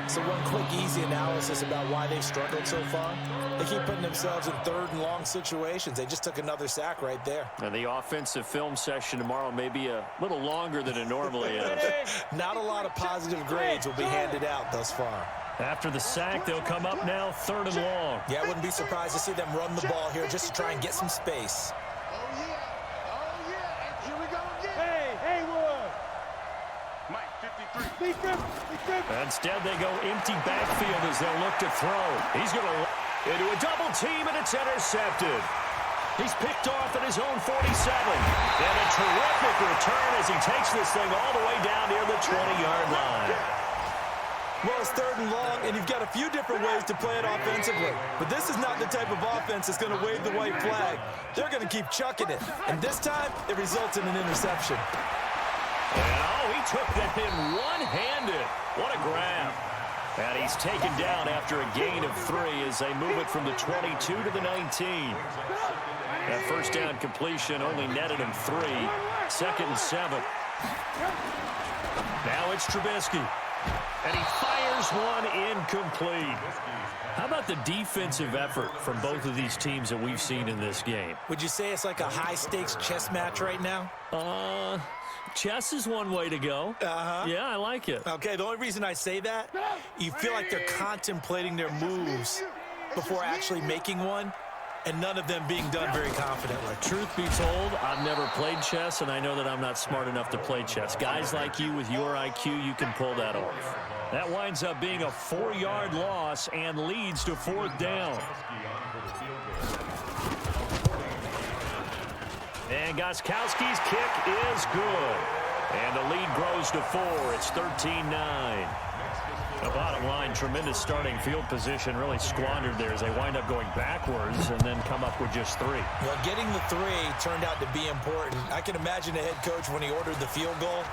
[SPEAKER 6] So one quick, easy analysis about why they've struggled so far. They keep putting themselves in 3rd and long situations. They just took another sack right there.
[SPEAKER 5] And the offensive film session tomorrow may be a little longer than it normally is.
[SPEAKER 6] Not a lot of positive grades will be handed out thus far.
[SPEAKER 5] After the sack, they'll come up now 3rd and long.
[SPEAKER 6] Yeah, I wouldn't be surprised to see them run the ball here just to try and get some space.
[SPEAKER 3] Oh, yeah. And here we go again. Hey, Haywood. Mike, 53.
[SPEAKER 5] Instead, they go empty backfield as they'll look to throw. He's going to into a double team, and it's intercepted. He's picked off at his own 47. And a terrific return as he takes this thing all the way down near the 20-yard line.
[SPEAKER 6] Well, it's 3rd and long, and you've got a few different ways to play it offensively. But this is not the type of offense that's going to wave the white flag. They're going to keep chucking it. And this time, it results in an interception.
[SPEAKER 5] And, he took that in one-handed. What a grab. And he's taken down after a gain of 3 as they move it from the 22 to the 19. That first down completion only netted him 3. 2nd and 7. Now it's Trubisky. And he fires one incomplete. How about the defensive effort from both of these teams that we've seen in this game?
[SPEAKER 6] Would you say it's like a high-stakes chess match right now?
[SPEAKER 5] Chess is one way to go. Yeah, I like it.
[SPEAKER 6] Okay, the only reason I say that, you feel like they're contemplating their moves before actually making one, and none of them being done very confidently.
[SPEAKER 5] Truth be told, I've never played chess, and I know that I'm not smart enough to play chess. Guys like you with your IQ, you can pull that off. That winds up being a 4-yard loss and leads to 4th down. And Gostkowski's kick is good. And the lead grows to 4. It's 13-9. The bottom line, tremendous starting field position, really squandered there as they wind up going backwards and then come up with just 3.
[SPEAKER 6] Well, getting the 3 turned out to be important. I can imagine the head coach when he ordered the field goal.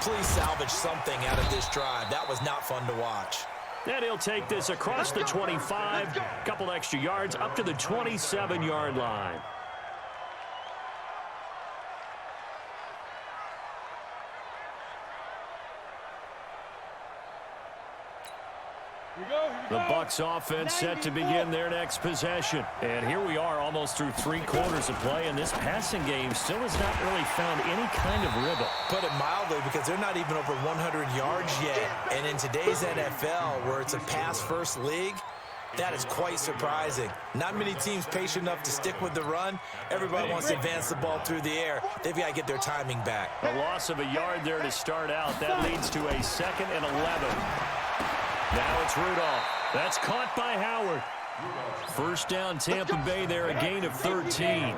[SPEAKER 6] Please salvage something out of this drive. That was not fun to watch.
[SPEAKER 5] And he'll take this across the 25, a couple extra yards up to the 27-yard line. The Bucs offense set to begin their next possession. And here we are almost through 3 quarters of play, and this passing game still has not really found any kind of rhythm.
[SPEAKER 6] Put it mildly, because they're not even over 100 yards yet. And in today's NFL, where it's a pass-first league, that is quite surprising. Not many teams patient enough to stick with the run. Everybody wants to advance the ball through the air. They've got to get their timing back.
[SPEAKER 5] A loss of a yard there to start out. That leads to a 2nd and 11. Now it's Rudolph. That's caught by Howard. First down, Tampa Bay there, a gain of 13.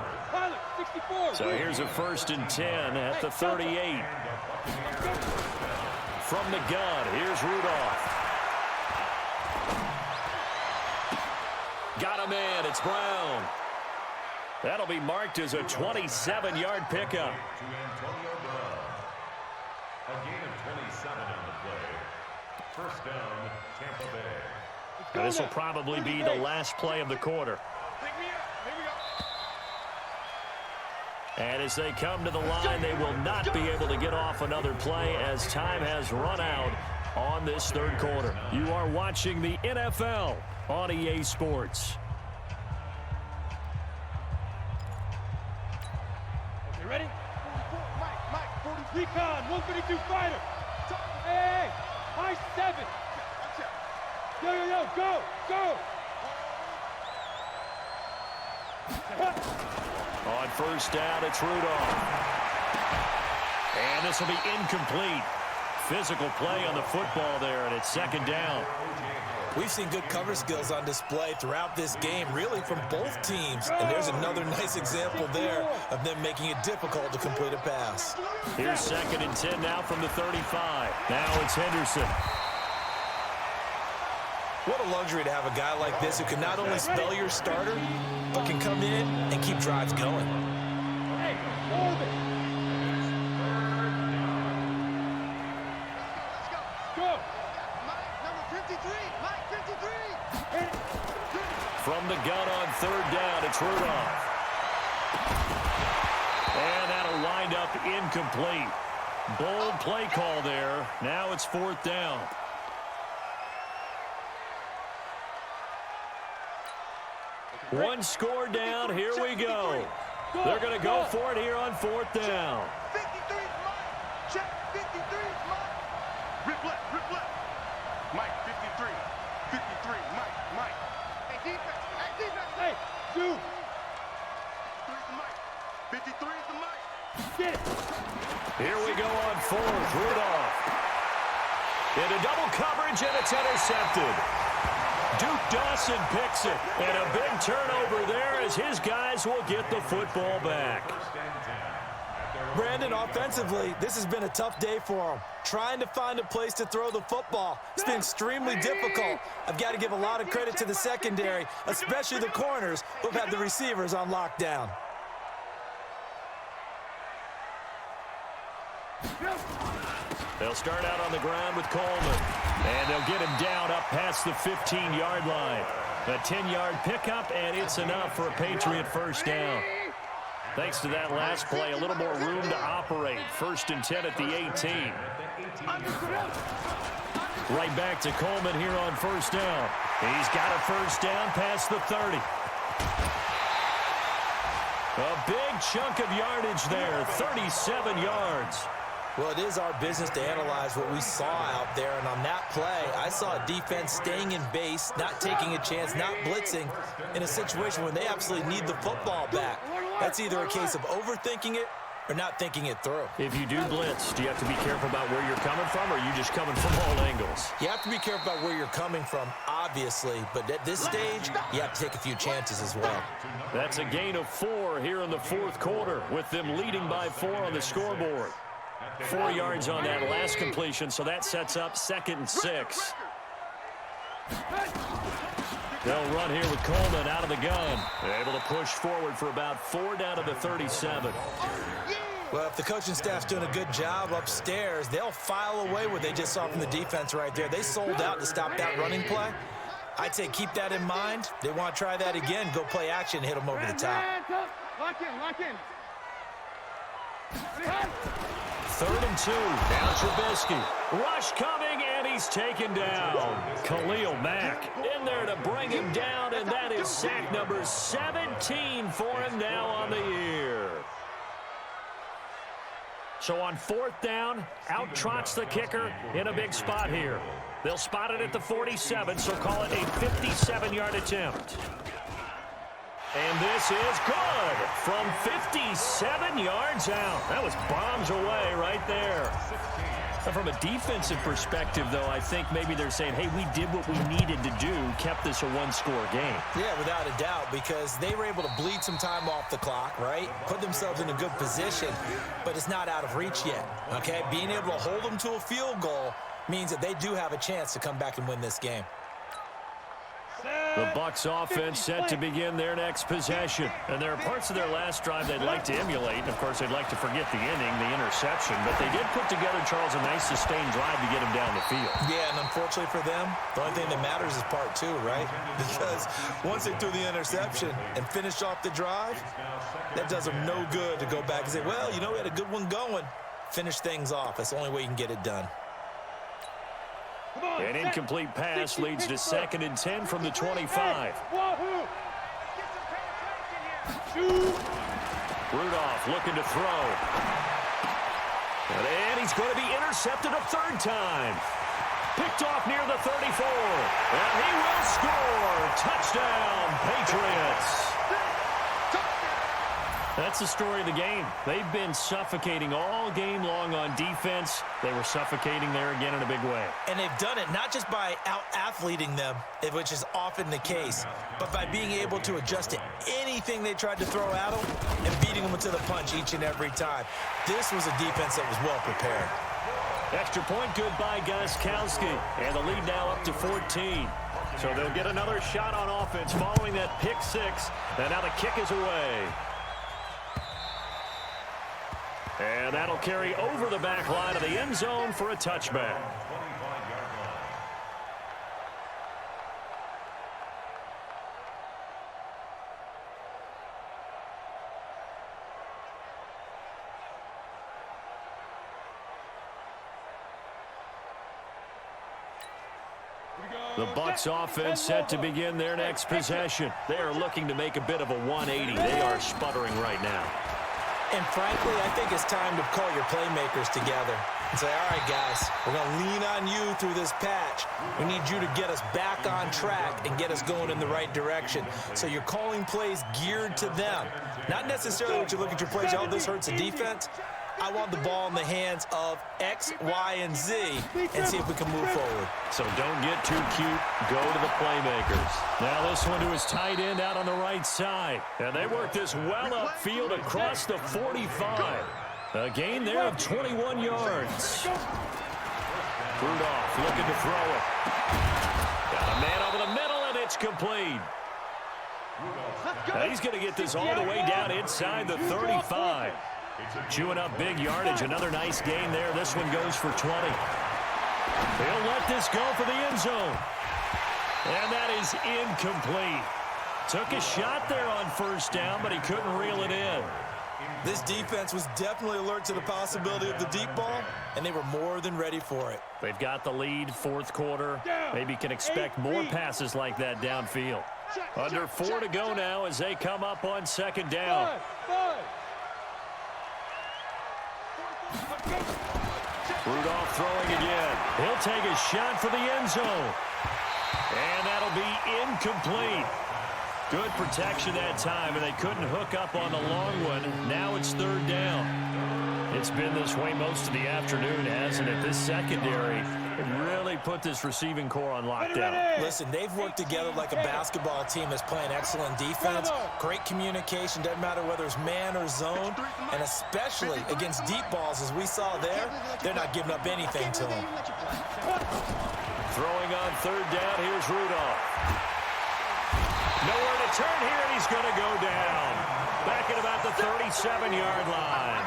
[SPEAKER 5] So here's a 1st and 10 at the 38. from the gun. Here's Rudolph. Got him in. It's Brown. That'll be marked as a 27-yard pickup.
[SPEAKER 7] To Antonio Brown. A gain of 27 on the play. First down, Tampa Bay.
[SPEAKER 5] Now, this will probably be the last play of the quarter. And as they come to the line, they will not be able to get off another play as time has run out on this third quarter. You are watching the NFL on EA Sports.
[SPEAKER 3] Okay, ready? 44, Mike, 40. Recon, 152 fighter. Hey, high 7. Yo, go.
[SPEAKER 5] On first down, it's Rudolph. And this will be incomplete. Physical play on the football there, and it's second down.
[SPEAKER 6] We've seen good cover skills on display throughout this game, really from both teams. And there's another nice example there of them making it difficult to complete a pass.
[SPEAKER 5] Here's 2nd and 10 now from the 35. Now it's Henderson.
[SPEAKER 6] What a luxury to have a guy like this who can not only spell your starter, but can come in and keep drives going.
[SPEAKER 3] Hey, hold it. Let's go. Mike, number 53. Mike, 53.
[SPEAKER 5] From the gun on third down, it's Rudolph. And that'll wind up incomplete. Bold play call there. Now it's 4th down. One score down. Here we go. They're going to go for it here on 4th down.
[SPEAKER 3] 53, Mike. Check. 53, Mike. Rip left. Mike, 53. 53, Mike. Hey, defense. Hey, dude. 53's the Mike. 53's the Mike. Get it.
[SPEAKER 5] Here we go on 4th. Rudolph. Into double coverage, and it's intercepted. Duke Dawson picks it, and a big turnover there as his guys will get the football back.
[SPEAKER 6] Brandon, offensively, this has been a tough day for him. Trying to find a place to throw the football. It's been extremely difficult. I've got to give a lot of credit to the secondary, especially the corners who've had the receivers on lockdown.
[SPEAKER 5] They'll start out on the ground with Coleman. And they'll get him down up past the 15-yard line. A 10-yard pickup, and it's enough for a Patriot first down. Thanks to that last play, a little more room to operate. 1st and 10 at the 18. Right back to Coleman here on first down. He's got a first down past the 30. A big chunk of yardage there, 37 yards.
[SPEAKER 6] Well, it is our business to analyze what we saw out there, and on that play, I saw a defense staying in base, not taking a chance, not blitzing, in a situation where they absolutely need the football back. That's either a case of overthinking it or not thinking it through.
[SPEAKER 5] If you do blitz, do you have to be careful about where you're coming from, or are you just coming from all angles?
[SPEAKER 6] You have to be careful about where you're coming from, obviously, but at this stage, you have to take a few chances as well.
[SPEAKER 5] That's a gain of 4 here in the 4th quarter, with them leading by 4 on the scoreboard. 4 yards on that last completion, so that sets up 2nd and 6. They'll run here with Coleman out of the gun. They're able to push forward for about 4 down to the 37.
[SPEAKER 6] Well, if the coaching staff's doing a good job upstairs, they'll file away what they just saw from the defense right there. They sold out to stop that running play. I'd say keep that in mind. They want to try that again, go play action, hit them over the top.
[SPEAKER 3] Lock in.
[SPEAKER 5] 3rd and 2. Now Trubisky. Rush coming, and he's taken down. Khalil Mack in there to bring him down, and that is sack number 17 for him now on the year. So on 4th down, out trots the kicker in a big spot here. They'll spot it at the 47, so call it a 57-yard attempt. And this is good from 57 yards out. That was bombs away right there. From a defensive perspective, though, I think maybe they're saying, hey, we did what we needed to do, kept this a one-score game.
[SPEAKER 6] Yeah, without a doubt, because they were able to bleed some time off the clock, right? Put themselves in a good position, but it's not out of reach yet, okay? Being able to hold them to a field goal means that they do have a chance to come back and win this game.
[SPEAKER 5] The Bucs offense set to begin their next possession. And there are parts of their last drive they'd like to emulate. And, of course, they'd like to forget the inning, the interception. But they did put together, Charles, a nice sustained drive to get him down the field.
[SPEAKER 6] Yeah, and unfortunately for them, the only thing that matters is part two, right? Because once they threw the interception and finished off the drive, that does them no good to go back and say, well, you know, we had a good one going. Finish things off. That's the only way you can get it done.
[SPEAKER 5] An incomplete pass leads to 2nd and 10 from the 25. Rudolph looking to throw. And he's going to be intercepted a third time. Picked off near the 34. And he will score. Touchdown, Patriots. That's the story of the game. They've been suffocating all game long on defense. They were suffocating there again in a big way.
[SPEAKER 6] And they've done it not just by out-athleting them, which is often the case, but by being able to adjust to anything they tried to throw at them and beating them to the punch each and every time. This was a defense that was well prepared.
[SPEAKER 5] Extra point good by Gostkowski. And the lead now up to 14. So they'll get another shot on offense following that pick six. And now the kick is away. And that'll carry over the back line of the end zone for a touchback. The Bucs offense set to begin their next possession. They are looking to make a bit of a 180. They are sputtering right now.
[SPEAKER 6] And frankly, I think it's time to call your playmakers together and say, all right, guys, we're going to lean on you through this patch. We need you to get us back on track and get us going in the right direction. So you're calling plays geared to them. Not necessarily what you look at your plays, oh, this hurts the defense. I want the ball in the hands of X, Y, and Z and see if we can move forward.
[SPEAKER 5] So don't get too cute. Go to the playmakers. Now this one to his tight end out on the right side. And they work this well upfield across the 45. A gain there of 21 yards. Rudolph looking to throw it. Got a man over the middle, and it's complete. Now he's going to get this all the way down inside the 35. Chewing up big yardage. Another nice gain there. This one goes for 20. He'll let this go for the end zone. And that is incomplete. Took a shot there on first down, but he couldn't reel it in.
[SPEAKER 6] This defense was definitely alert to the possibility of the deep ball, and they were more than ready for it.
[SPEAKER 5] They've got the lead, fourth quarter. Maybe can expect more passes like that downfield. Under 4 to go now as they come up on second down. Rudolph throwing again. He'll take a shot for the end zone. And that'll be incomplete. Good protection that time, and they couldn't hook up on the long one. Now it's third down. It's been this way most of the afternoon, hasn't it? This secondary really put this receiving core on lockdown.
[SPEAKER 6] Listen, they've worked together like a basketball team that's playing excellent defense. Great communication, doesn't matter whether it's man or zone. And especially against deep balls, as we saw there, they're not giving up anything to them.
[SPEAKER 5] Throwing on third down, here's Rudolph. Nowhere to turn here, and he's going to go down. Back at about the 37-yard line.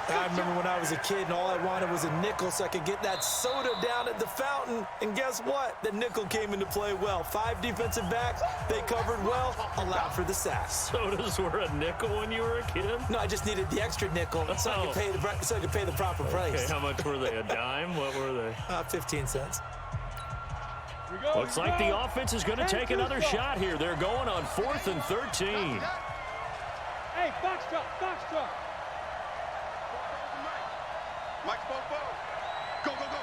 [SPEAKER 6] I remember when I was a kid and all I wanted was a nickel so I could get that soda down at the fountain. And guess what? The nickel came into play well. 5 defensive backs, they covered well, allowed for the sacks.
[SPEAKER 5] Sodas were a nickel when you were a kid?
[SPEAKER 6] No, I just needed the extra nickel so I could pay the proper price.
[SPEAKER 5] Okay, how much were they? A dime? What were they?
[SPEAKER 6] 15 cents.
[SPEAKER 5] Looks like the offense is going to take another shot here. They're going on 4th and 13.
[SPEAKER 3] Hey, box drop, box drop. Mike, go, go, go.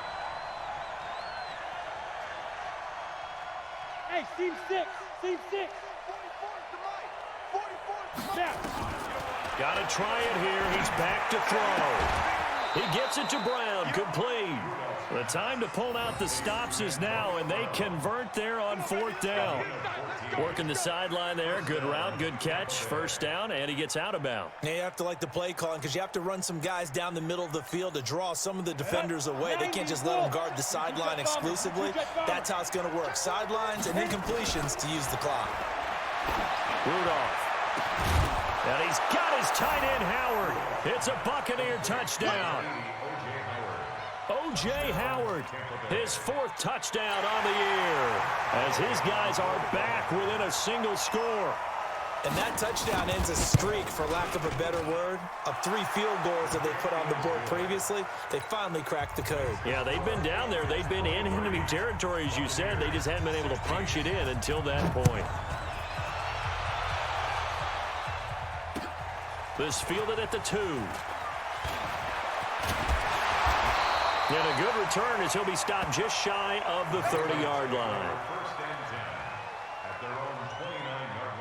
[SPEAKER 3] Hey, seam 6, seam 6. 44 to Mike, 44 to Mike.
[SPEAKER 5] Got to try it here. He's back to throw. He gets it to Brown, complete. The time to pull out the stops is now, and they convert there on 4th down. Working the sideline there. Good route, good catch. First down, and he gets out of bounds.
[SPEAKER 6] Yeah, you have to like the play calling because you have to run some guys down the middle of the field to draw some of the defenders away. They can't just let them guard the sideline exclusively. That's how it's going to work. Sidelines and incompletions to use the clock.
[SPEAKER 5] Rudolph. And he's got his tight end, Howard. It's a Buccaneer touchdown. O.J. Howard, his 4th touchdown on the year, as his guys are back within a single score.
[SPEAKER 6] And that touchdown ends a streak, for lack of a better word, of 3 field goals that they put on the board previously. They finally cracked the code.
[SPEAKER 5] Yeah, they've been down there. They've been in enemy territory, as you said. They just hadn't been able to punch it in until that point. This fielded at the 2. And a good return as he'll be stopped just shy of the 30-yard line.
[SPEAKER 7] First and 10 at their own 29-yard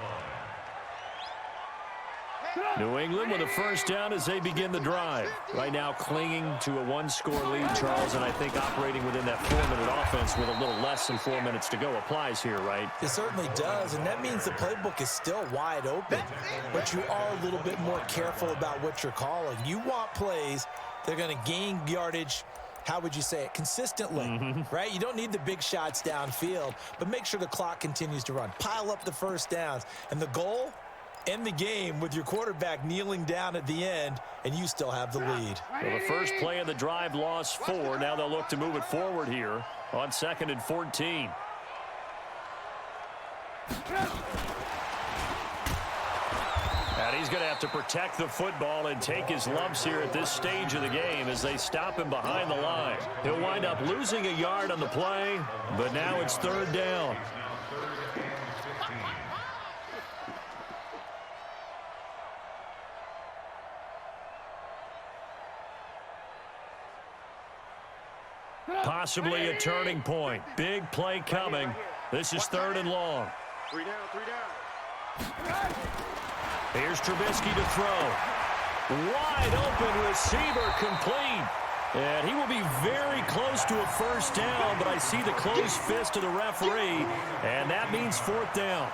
[SPEAKER 7] line.
[SPEAKER 5] New England with a first down as they begin the drive. Right now clinging to a 1-score lead, Charles, and I think operating within that 4-minute offense with a little less than 4 minutes to go applies here, right?
[SPEAKER 6] It certainly does, and that means the playbook is still wide open. But you are a little bit more careful about what you're calling. You want plays that are going to gain yardage, how would you say it, consistently, right? You don't need the big shots downfield, but make sure the clock continues to run. Pile up the first downs. And the goal, end the game with your quarterback kneeling down at the end, and you still have the lead.
[SPEAKER 5] Well, the first play of the drive lost 4. Now they'll look to move it forward here on 2nd and 14. And he's going to have to protect the football and take his lumps here at this stage of the game as they stop him behind the line. He'll wind up losing a yard on the play, but now it's 3rd down. Possibly a turning point. Big play coming. This is 3rd and long.
[SPEAKER 3] 3 down, 3 down.
[SPEAKER 5] Here's Trubisky to throw. Wide open receiver, complete. And he will be very close to a first down, but I see the closed fist of the referee, and that means 4th down.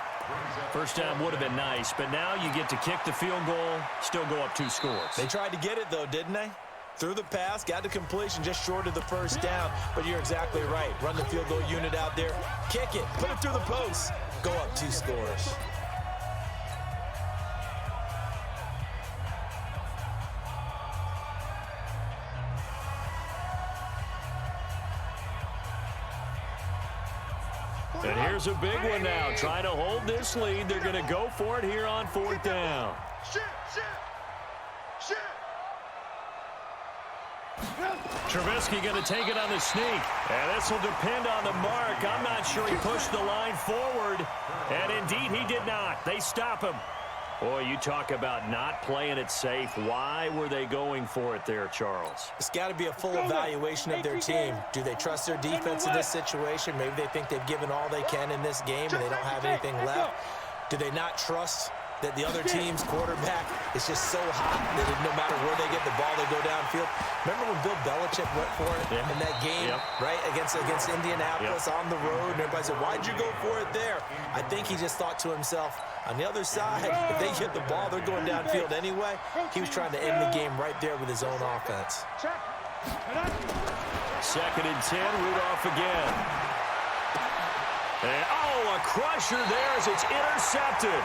[SPEAKER 5] First down would have been nice, but now you get to kick the field goal, still go up 2 scores.
[SPEAKER 6] They tried to get it, though, didn't they? Threw the pass, got the completion, just short of the first down. But you're exactly right. Run the field goal unit out there. Kick it. Put it through the post. Go up 2 scores.
[SPEAKER 5] And here's a big one now. Trying to hold this lead. They're going to go for it here on 4th down. Trubisky going to take it on the sneak. And this will depend on the mark. I'm not sure he pushed the line forward. And indeed, he did not. They stop him. Boy, you talk about not playing it safe. Why were they going for it there, Charles?
[SPEAKER 6] It's got to be a full evaluation of their team. Do they trust their defense in this situation? Maybe they think they've given all they can in this game and they don't have anything left. Do they not trust that the other team's quarterback is just so hot that no matter where they get the ball, they go downfield? Remember when Bill Belichick went for it in that game, right, against Indianapolis on the road, and everybody said, why'd you go for it there? I think he just thought to himself, on the other side, if they hit the ball, they're going downfield anyway. He was trying to end the game right there with his own offense.
[SPEAKER 5] 2nd and 10, Rudolph again. And, a crusher there as it's intercepted.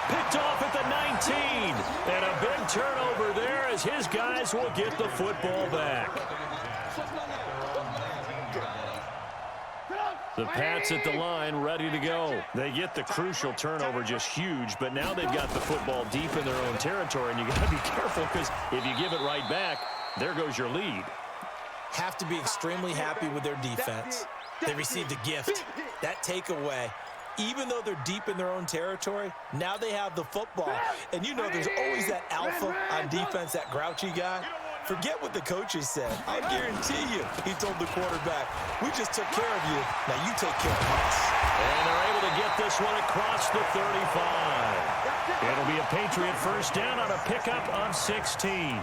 [SPEAKER 5] Picked off at the 19. And a big turnover there as his guys will get the football back. The Pats at the line, ready to go. They get the crucial turnover, just huge, but now they've got the football deep in their own territory, and you got to be careful because if you give it right back, there goes your lead.
[SPEAKER 6] Have to be extremely happy with their defense. They received a gift. That takeaway, even though they're deep in their own territory, now they have the football. And you know there's always that alpha on defense, that grouchy guy. Forget what the coaches said. I guarantee you, he told the quarterback, we just took care of you. Now you take care of us.
[SPEAKER 5] And they're able to get this one across the 35. It'll be a Patriot first down on a pickup of 16.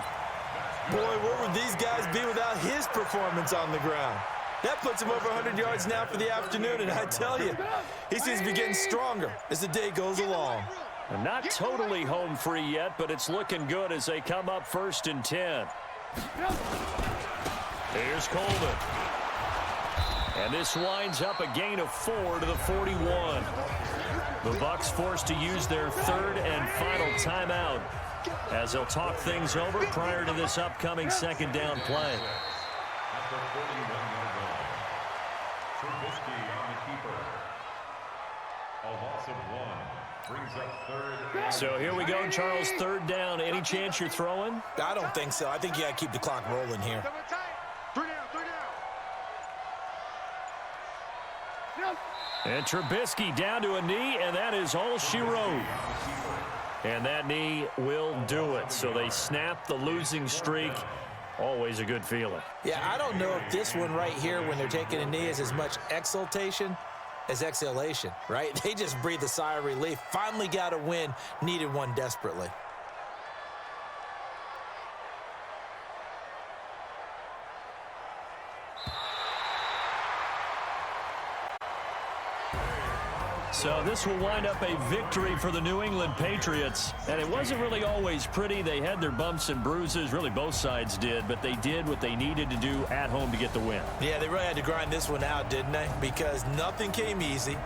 [SPEAKER 6] Boy, where would these guys be without his performance on the ground? That puts him over 100 yards now for the afternoon, and I tell you, he seems to be getting stronger as the day goes along.
[SPEAKER 5] And not totally home free yet, but it's looking good as they come up 1st and 10. Here's Coleman. And this winds up a gain of 4 to the 41. The Bucs forced to use their 3rd and final timeout as they'll talk things over prior to this upcoming 2nd down play.
[SPEAKER 7] At the 41-yard line, Trubisky on the keeper. A loss of 1 brings up 3rd.
[SPEAKER 5] So here we go, Charles, 3rd down. Any chance you're throwing?
[SPEAKER 6] I don't think so. I think you got to keep the clock rolling here.
[SPEAKER 3] 3 down.
[SPEAKER 5] And Trubisky down to a knee, and that is all she wrote. And that knee will do it. So they snap the losing streak. Always a good feeling.
[SPEAKER 6] Yeah, I don't know if this one right here, when they're taking a knee, is as much exultation as exhalation, right? They just breathe a sigh of relief. Finally got a win, needed one desperately.
[SPEAKER 5] So this will wind up a victory for the New England Patriots. And it wasn't really always pretty. They had their bumps and bruises. Really, both sides did. But they did what they needed to do at home to get the win.
[SPEAKER 6] Yeah, they really had to grind this one out, didn't they? Because nothing came easy.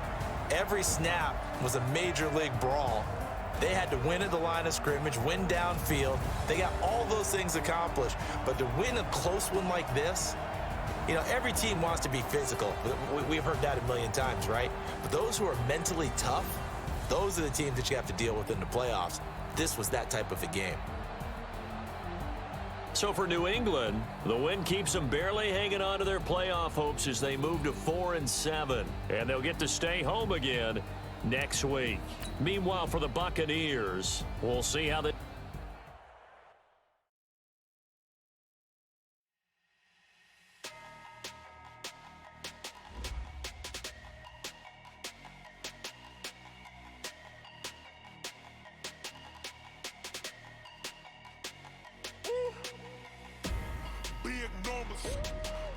[SPEAKER 6] Every snap was a major league brawl. They had to win at the line of scrimmage, win downfield. They got all those things accomplished. But to win a close one like this, you know, every team wants to be physical. We've heard that a million times, right? But those who are mentally tough, those are the teams that you have to deal with in the playoffs. This was that type of a game.
[SPEAKER 5] So for New England, the win keeps them barely hanging on to their playoff hopes as they move to 4-7. And they'll get to stay home again next week. Meanwhile, for the Buccaneers, we'll see how they...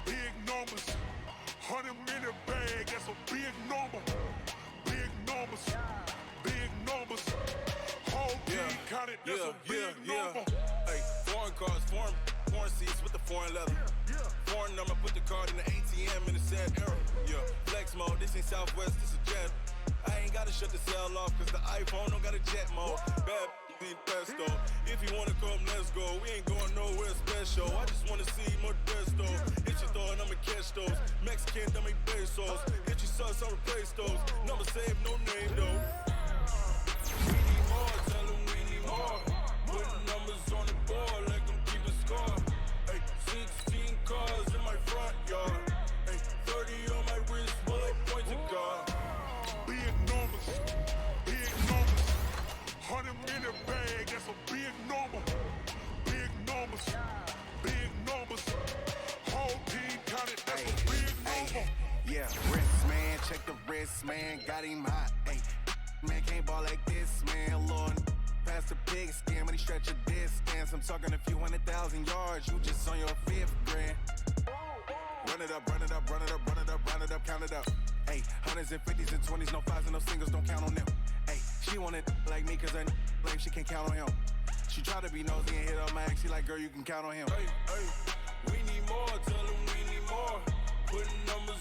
[SPEAKER 3] Big numbers. 100 in the bag, that's a big number. Big numbers. Whole team counted, that's a big number.
[SPEAKER 8] Hey, foreign cars, foreign seats with the foreign leather. Foreign number, put the card in the ATM in the sad era. Yeah, flex mode, this ain't Southwest, this is Jet. I ain't gotta shut the cell off, cause the iPhone don't got a jet mode. Bad be pesto. If you wanna come, let's go. We ain't going nowhere special. I just wanna see Modesto. Hit your thought, I'ma catch those. Mexican, dummy pesos. Hit your sus, I'll replace those. Number saved, no name though. We need more, tell them we need more. Putting numbers on the board, like them keep a score. Hey, 16 cars in my front yard. Hey, 30 on my wrist, while I point to God.
[SPEAKER 3] Big numbers. 100 in the bag, that's a big number. Big numbers. Whole team counted, that's a big number.
[SPEAKER 9] Yeah, wrist man, check the wrist man, got him hot. Ay, man can't ball like this, man. Lord, past the pig skin when he stretch a distance. I'm talking a few 100,000 yards, you just on your 5th grand. Run it up, count it up. Ay, 100s and 50s and 20s, no 5s and no singles, don't count on them. Ay, she want it like me, cause her blame, she can't count on him. She try to be nosy and hit up my ex, she like, girl, you can count on him.
[SPEAKER 8] Hey, we need more, tell them we need more. Putting numbers